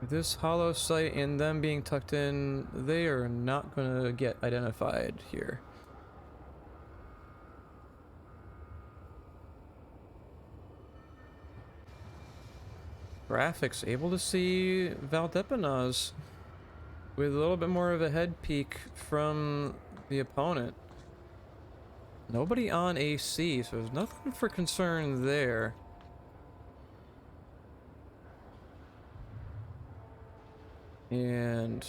With this hollow site and them being tucked in, they are not going to get identified here. Graphics able to see Valdepenas with a little bit more of a head peek from the opponent. Nobody on AC, so there's nothing for concern there. And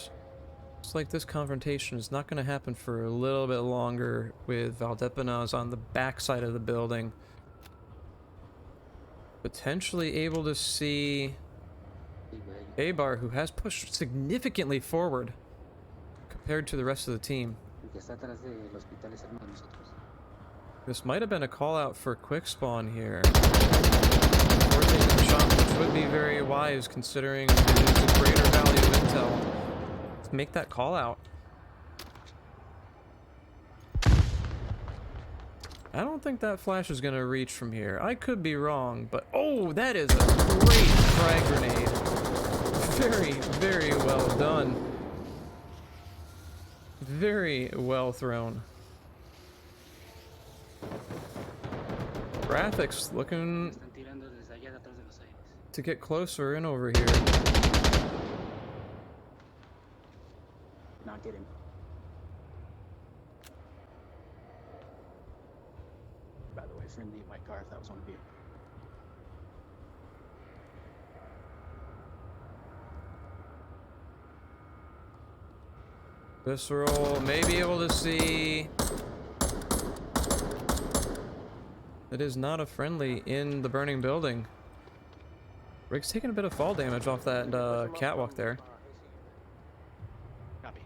looks like this confrontation is not going to happen for a little bit longer with Valdepenas on the backside of the building. Potentially able to see A-Bar, who has pushed significantly forward compared to the rest of the team. This might have been a call out for quick spawn here. Or taking a shot, which would be very wise considering it is a greater value of intel. Let's make that call out. I don't think that flash is going to reach from here. I could be wrong, but oh, that is a great frag grenade. Very, very well done. Very well thrown. Graphics looking to get closer in over here. Not getting. By the way, friendly in my car if that was one of you. Visceral may be able to see. It is not a friendly in the burning building. Rick's taking a bit of fall damage off that catwalk there. Copy.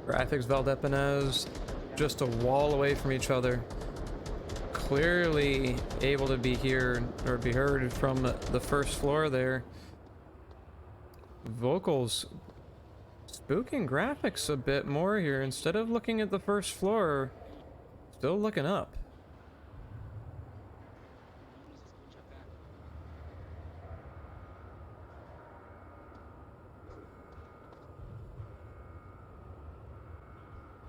Graphics, Valdepenas, just a wall away from each other. Clearly able to be here or be heard from the first floor there. Vocals spooking graphics a bit more here. Instead of looking at the first floor, still looking up.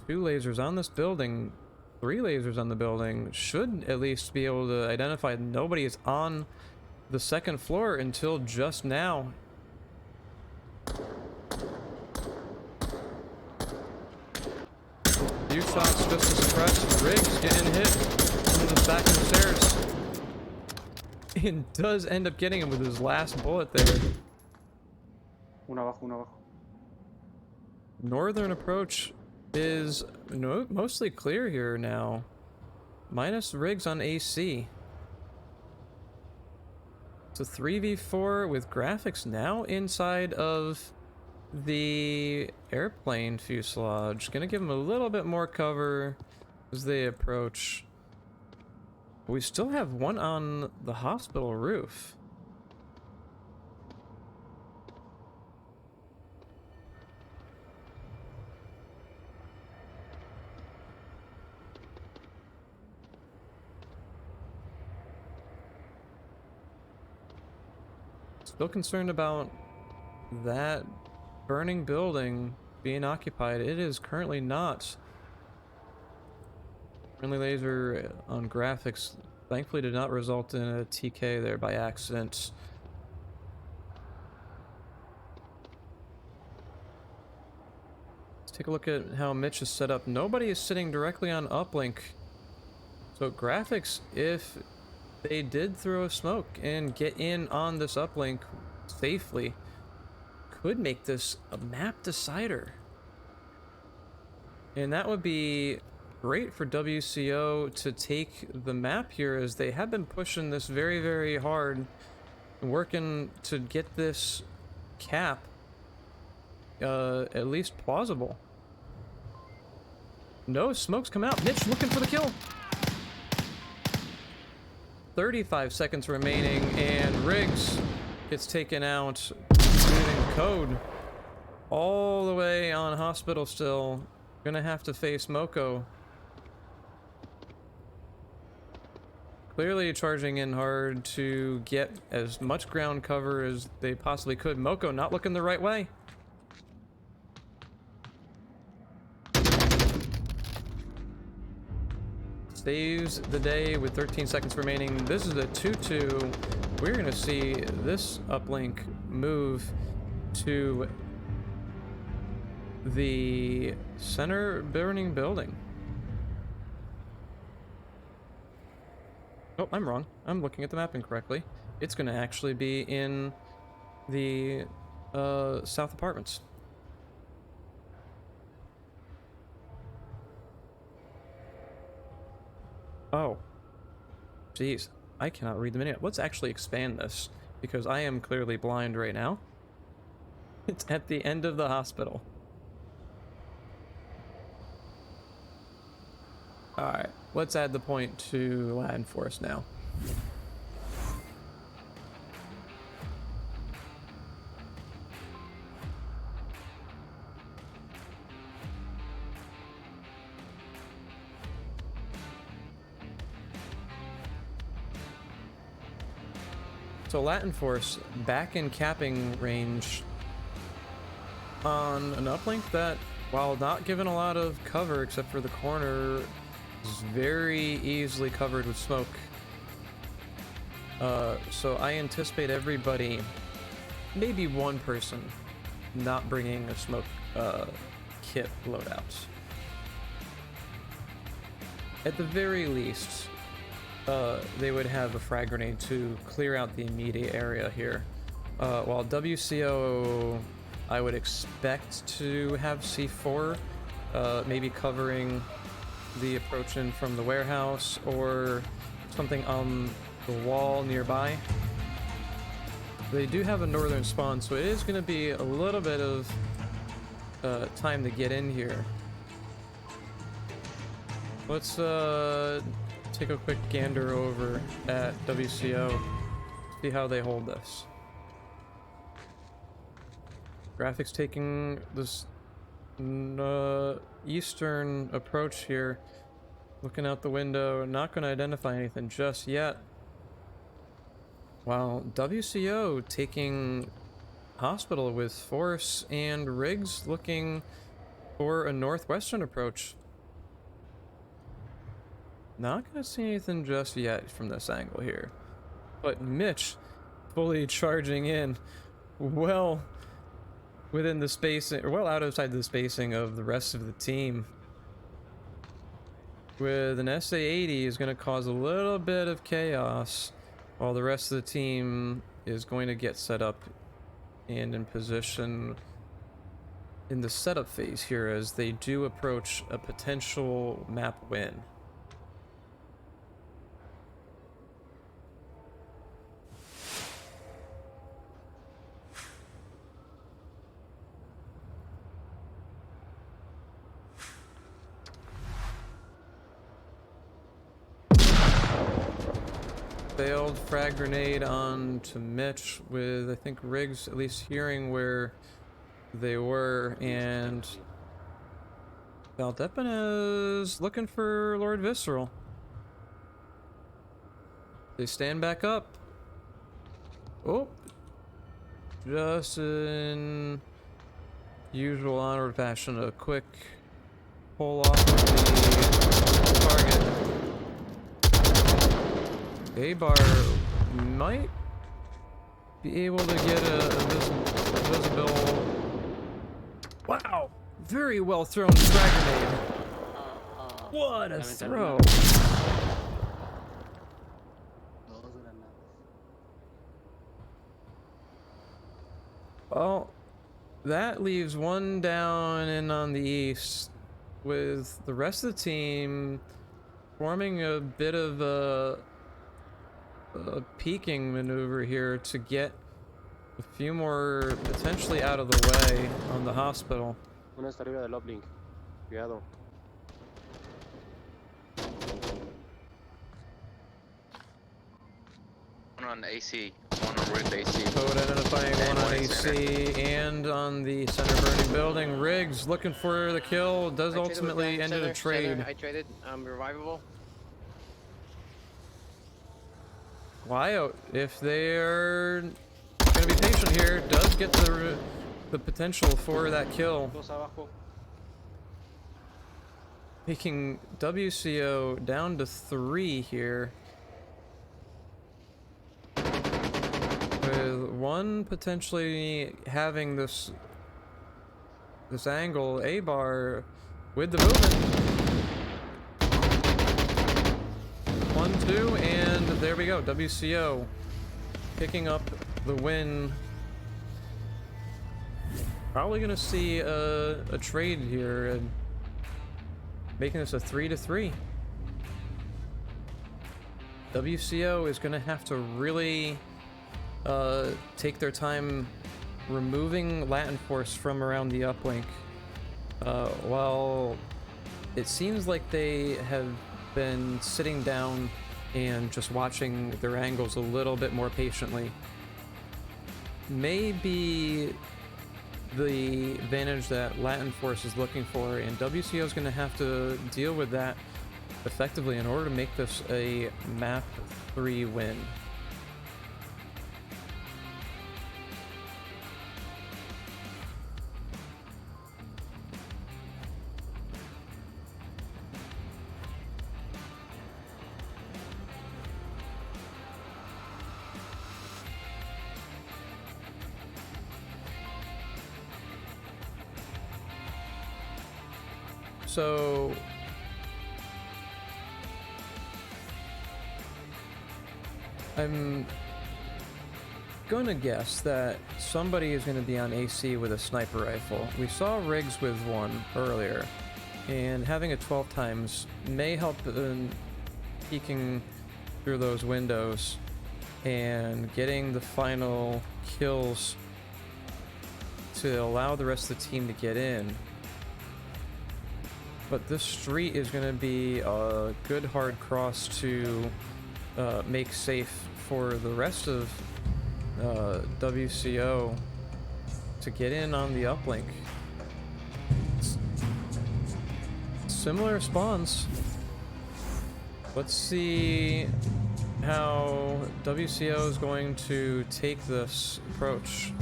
Two lasers on this building, 3 lasers on the building. Should at least be able to identify nobody is on the second floor until just now. Few shots just to suppress. Riggs getting hit from the back of the stairs. And does end up getting him with his last bullet there. Uno abajo, uno abajo. Northern approach is mostly clear here now. Minus Riggs on AC. It's a 3v4 with graphics now inside of the airplane fuselage. Gonna give them a little bit more cover as they approach. We still have one on the hospital roof. Still concerned about that burning building being occupied. It is currently not. Friendly laser on graphics. Thankfully did not result in a TK there by accident. Let's take a look at how Mitch is set up. Nobody is sitting directly on uplink. So graphics, if they did throw a smoke and get in on this uplink safely, could make this a map decider. And that would be great for WCO to take the map here, as they have been pushing this very, very hard, working to get this cap at least plausible. No smoke's come out. Mitch looking for the kill. 35 seconds remaining, and Riggs gets taken out. Moving code all the way on hospital still. Gonna have to face Moko. Clearly charging in hard to get as much ground cover as they possibly could. Moko not looking the right way. Saves the day with 13 seconds remaining. This is a 2-2. We're gonna see this uplink move to the center burning building. Oh, I'm wrong. I'm looking at the map incorrectly. It's gonna actually be in the south apartments. Oh. Jeez. I cannot read the menu. Let's actually expand this, because I am clearly blind right now. It's at the end of the hospital. Alright, let's add the point to LatinForce now. So LatinForce back in capping range on an uplink that, while not given a lot of cover except for the corner, is very easily covered with smoke. So I anticipate everybody, maybe one person, not bringing a smoke kit loadouts. At the very least, they would have a frag grenade to clear out the immediate area here. While WCO, I would expect to have C4, maybe covering the approach in from the warehouse or something on the wall nearby. They do have a northern spawn, so it is going to be a little bit of time to get in here. Let's take a quick gander over at WCO, see how they hold this. Graphics taking this eastern approach here, looking out the window, not going to identify anything just yet. While WCO taking hospital with Force and Riggs looking for a northwestern approach. Not going to see anything just yet from this angle here. But Mitch fully charging in, well within the spacing, or well outside the spacing of the rest of the team. With an SA-80 is going to cause a little bit of chaos, while the rest of the team is going to get set up and in position in the setup phase here as they do approach a potential map win. Failed frag grenade on to Mitch, with I think Riggs at least hearing where they were, and Valdepin is looking for Lord Visceral. They stand back up. Oh, just in usual Onward fashion, a quick pull off of the target. A-bar might be able to get a visible... Wow! Very well thrown frag grenade. What a throw! Well, that leaves one down and on the east, with the rest of the team forming a bit of a peeking maneuver here to get a few more potentially out of the way on the hospital. Uno está arriba del uplink. Cuidado. One on AC. One on roof AC. Code identifying And one on one AC and on the center burning building. Riggs looking for the kill. Does ultimately end in a trade. I traded. Revivable. Wyatt, if they're gonna be patient here, does get the potential for that kill. Dos abajo. Making WCO down to 3 here. With one potentially having this angle, A-bar with the movement. 1, 2, and there we go. WCO picking up the win. Probably gonna see a trade here, and making this a 3-3. WCO is gonna have to really take their time removing LatinForce from around the uplink. While it seems like they have been sitting down and just watching their angles a little bit more patiently. Maybe the advantage that LatinForce is looking for, and WCO is going to have to deal with that effectively in order to make this a map 3 win. So I'm gonna guess that somebody is gonna be on AC with a sniper rifle. We saw Riggs with one earlier, and having it 12 times may help in peeking through those windows and getting the final kills to allow the rest of the team to get in. But this street is going to be a good hard cross to make safe for the rest of WCO to get in on the uplink. Similar spawns. Let's see how WCO is going to take this approach.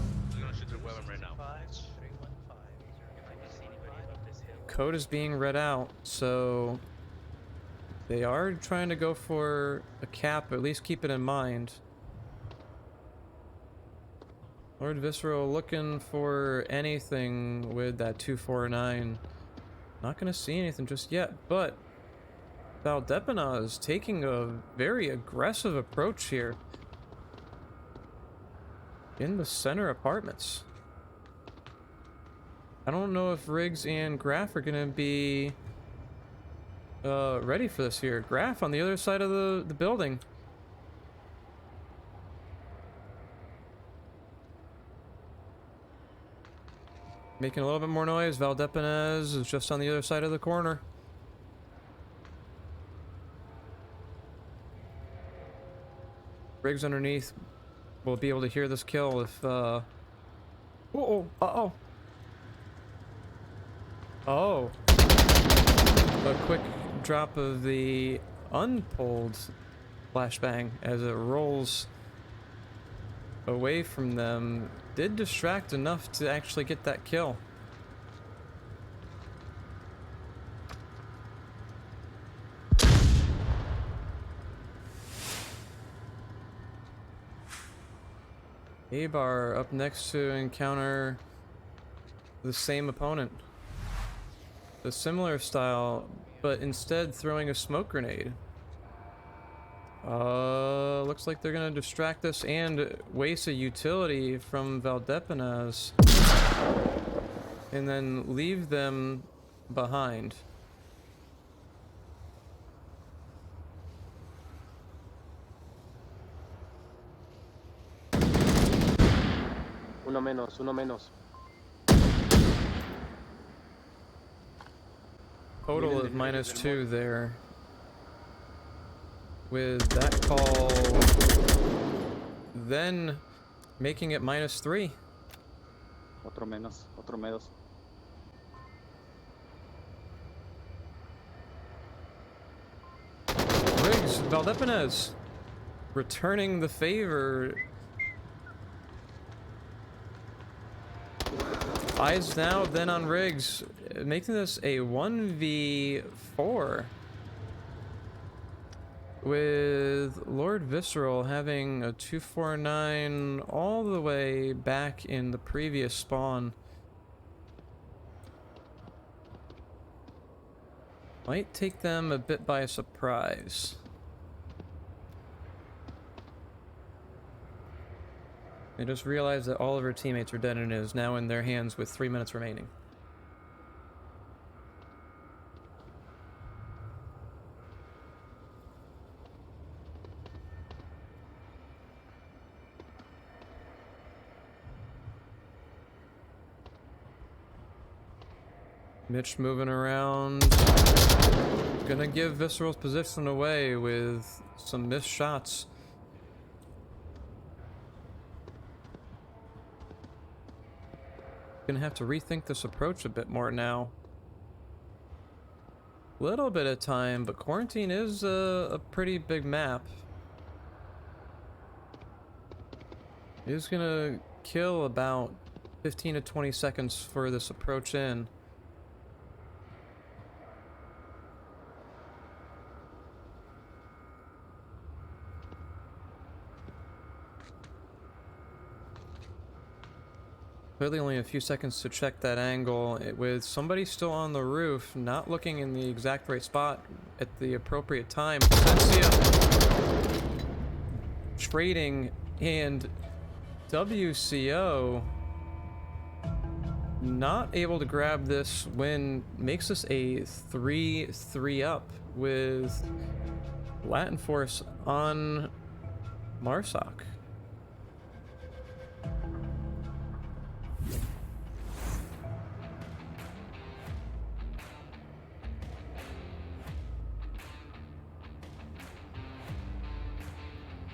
Code is being read out, so they are trying to go for a cap, at least keep it in mind. Lord Visceral looking for anything with that 249. Not gonna see anything just yet, but Valdepina is taking a very aggressive approach here in the center apartments. I don't know if Riggs and Graf are gonna be ready for this here. Graf on the other side of the building. Making a little bit more noise. Valdepinez is just on the other side of the corner. Riggs underneath will be able to hear this kill if uh-oh. Oh. A quick drop of the unpulled flashbang as it rolls away from them. Did distract enough to actually get that kill. A-Bar up next to encounter the same opponent. A similar style, but instead throwing a smoke grenade. Looks like they're gonna distract us and waste a utility from Valdepenas. And then leave them behind. Uno menos, uno menos. Total of -2 there. With that call, then making it -3. Otro menos, otro menos. Riggs, Valdepenas, returning the favor. Eyes now, then on Riggs, making this a 1v4. With Lord Visceral having a 249 all the way back in the previous spawn. Might take them a bit by surprise. They just realized that all of her teammates are dead and it is now in their hands with 3 minutes remaining. Mitch moving around. Gonna give Visceral's position away with some missed shots. Gonna have to rethink this approach a bit more now. Little bit of time, but Quarantine is a pretty big map. He's gonna kill about 15 to 20 seconds for this approach in. Clearly only a few seconds to check that angle with somebody still on the roof, not looking in the exact right spot at the appropriate time. Cynthia trading and WCO not able to grab this win makes us a 3-3 up with LatinForce on Marsoc.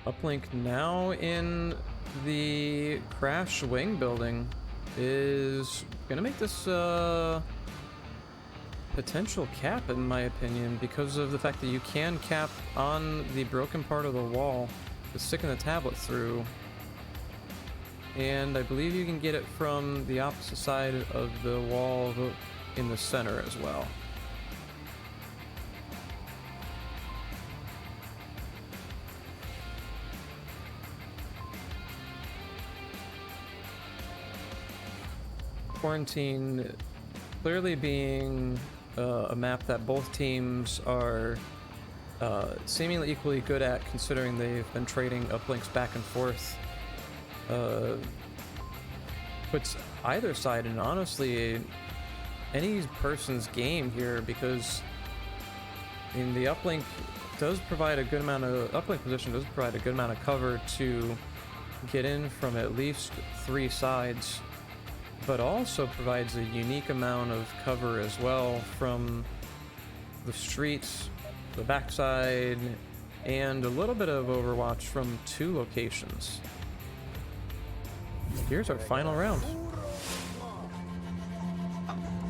Uplink now in the crash wing building is gonna make this potential cap in my opinion because of the fact that you can cap on the broken part of the wall with sticking the tablet through, and I believe you can get it from the opposite side of the wall in the center as well. Quarantine clearly being a map that both teams are seemingly equally good at, considering they've been trading uplinks back and forth. Puts either side in honestly any person's game here, because I mean, the uplink does provide a good amount of uplink position does provide a good amount of cover to get in from at least 3 sides, but also provides a unique amount of cover as well from the streets, the backside, and a little bit of overwatch from 2 locations. Here's our final round.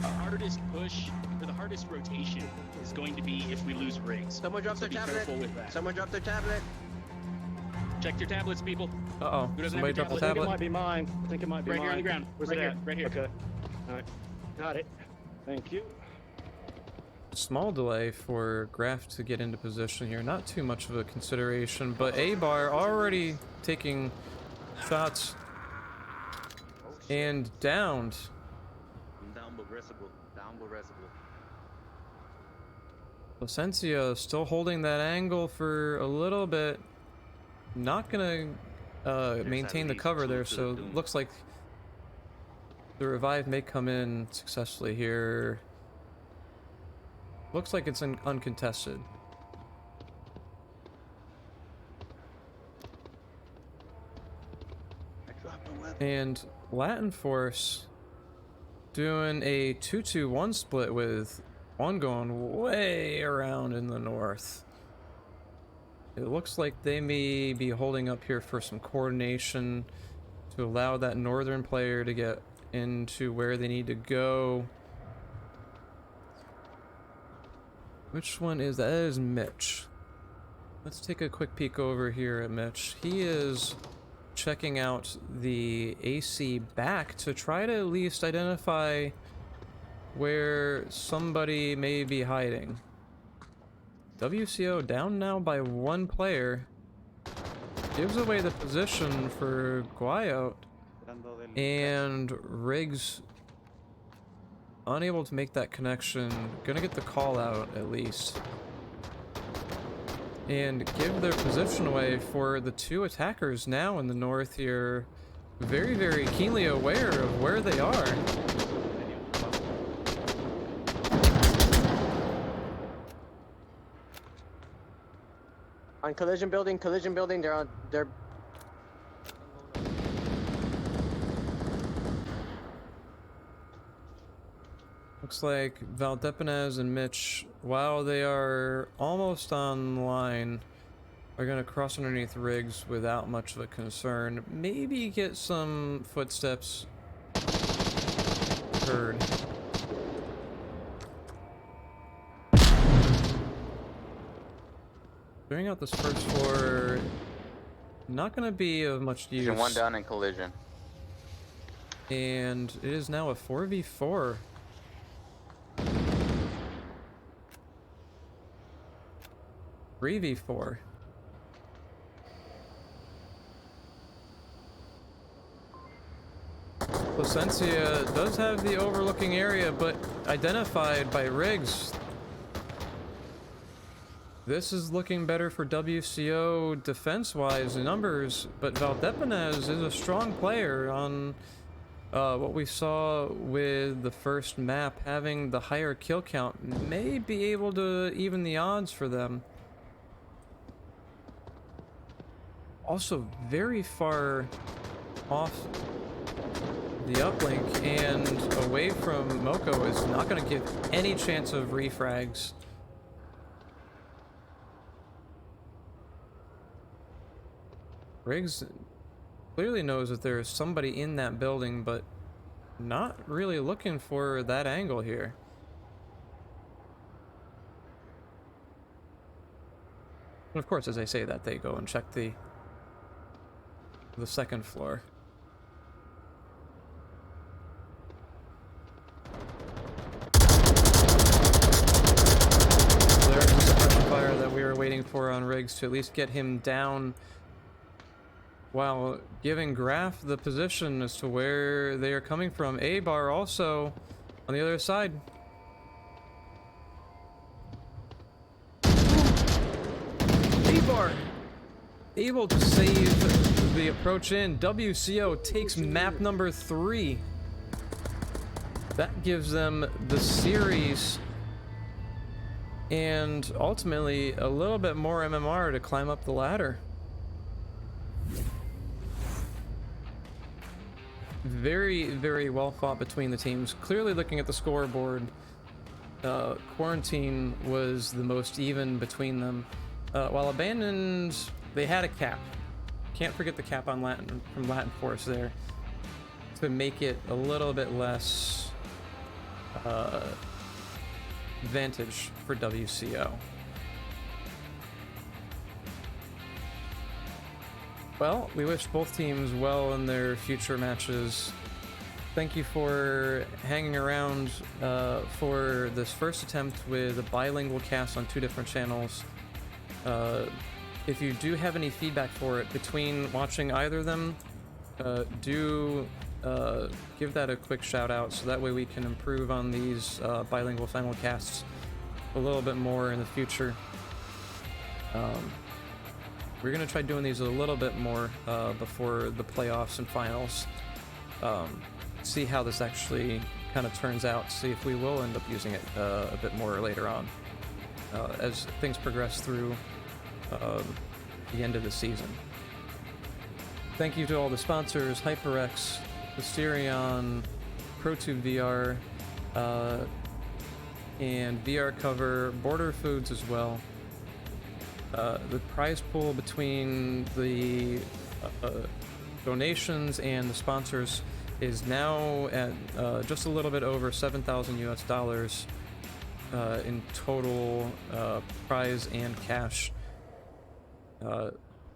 The hardest push, or the hardest rotation, is going to be if we lose Riggs. Someone dropped their be tablet. careful with that. Someone dropped their tablet. Check your tablets, people. Uh-oh, Who doesn't somebody have dropped a the tablet? tablet. It might be mine. I think it might be Right mine. here on the ground. Where's Right it here. at? Right here. Okay. All right. Got it. Thank you. Small delay for Graf to get into position here. Not too much of a consideration, but A-Bar already taking shots And downed. I'm down but restable. Down but restable. Placencia still holding that angle for a little bit. Not gonna maintain the cover there, so looks like the revive may come in successfully here. Looks like it's uncontested. And LatinForce doing a 2-2-1 split with one going way around in the north. It looks like they may be holding up here for some coordination to allow that northern player to get into where they need to go. Which one is that? That is Mitch. Let's take a quick peek over here at Mitch. He is checking out the AC back to try to at least identify where somebody may be hiding. WCO down now by one player. Gives away the position for Guayout. And Riggs unable to make that connection. Gonna get the call out at least. And give their position away for the two attackers now in the north here. Very, very keenly aware of where they are. On collision building, they're Looks like Valdepenez and Mitch, while they are almost on line, are going to cross underneath Riggs without much of a concern. Maybe get some footsteps heard. Clearing out this first floor, not going to be of much use. One down in collision. And it is now a 4v4. Three v4. Placencia does have the overlooking area, but identified by Riggs. This is looking better for WCO defense-wise in numbers, but Valdepenez is a strong player on what we saw with the first map. Having the higher kill count may be able to even the odds for them. Also very far off the uplink and away from Moko is not going to give any chance of refrags. Riggs clearly knows that there's somebody in that building, but not really looking for that angle here. And of course, as I say that, they go and check the second floor. There's the suppression fire that we were waiting for on Riggs to at least get him down, while giving Graf the position as to where they are coming from. A-Bar also on the other side. A-Bar able to save the approach in. WCO takes map number 3. That gives them the series and ultimately a little bit more MMR to climb up the ladder. Very, very well fought between the teams. Clearly looking at the scoreboard, Quarantine was the most even between them. While Abandoned, they had a cap. Can't forget the cap on from LatinForce there to make it a little bit less advantage for WCO. Well, we wish both teams well in their future matches. Thank you for hanging around for this first attempt with a bilingual cast on 2 different channels. If you do have any feedback for it between watching either of them, do give that a quick shout out so that way we can improve on these bilingual simulcasts a little bit more in the future. We're gonna try doing these a little bit more before the playoffs and finals. See how this actually kind of turns out, see if we will end up using it a bit more later on as things progress through the end of the season. Thank you to all the sponsors, HyperX, Mysterion, ProTube VR, and VR Cover, Border Foods as well. The prize pool between the donations and the sponsors is now at just a little bit over $7,000 US in total prize and cash.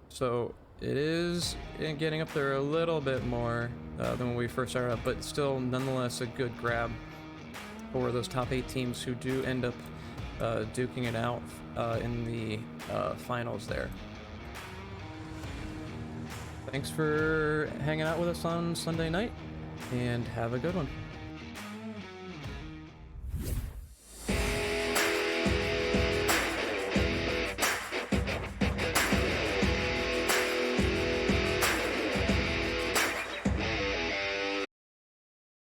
So it is getting up there a little bit more than when we first started up, but still nonetheless a good grab for those top 8 teams who do end up duking it out in the finals there. Thanks for hanging out with us on Sunday night, and have a good one.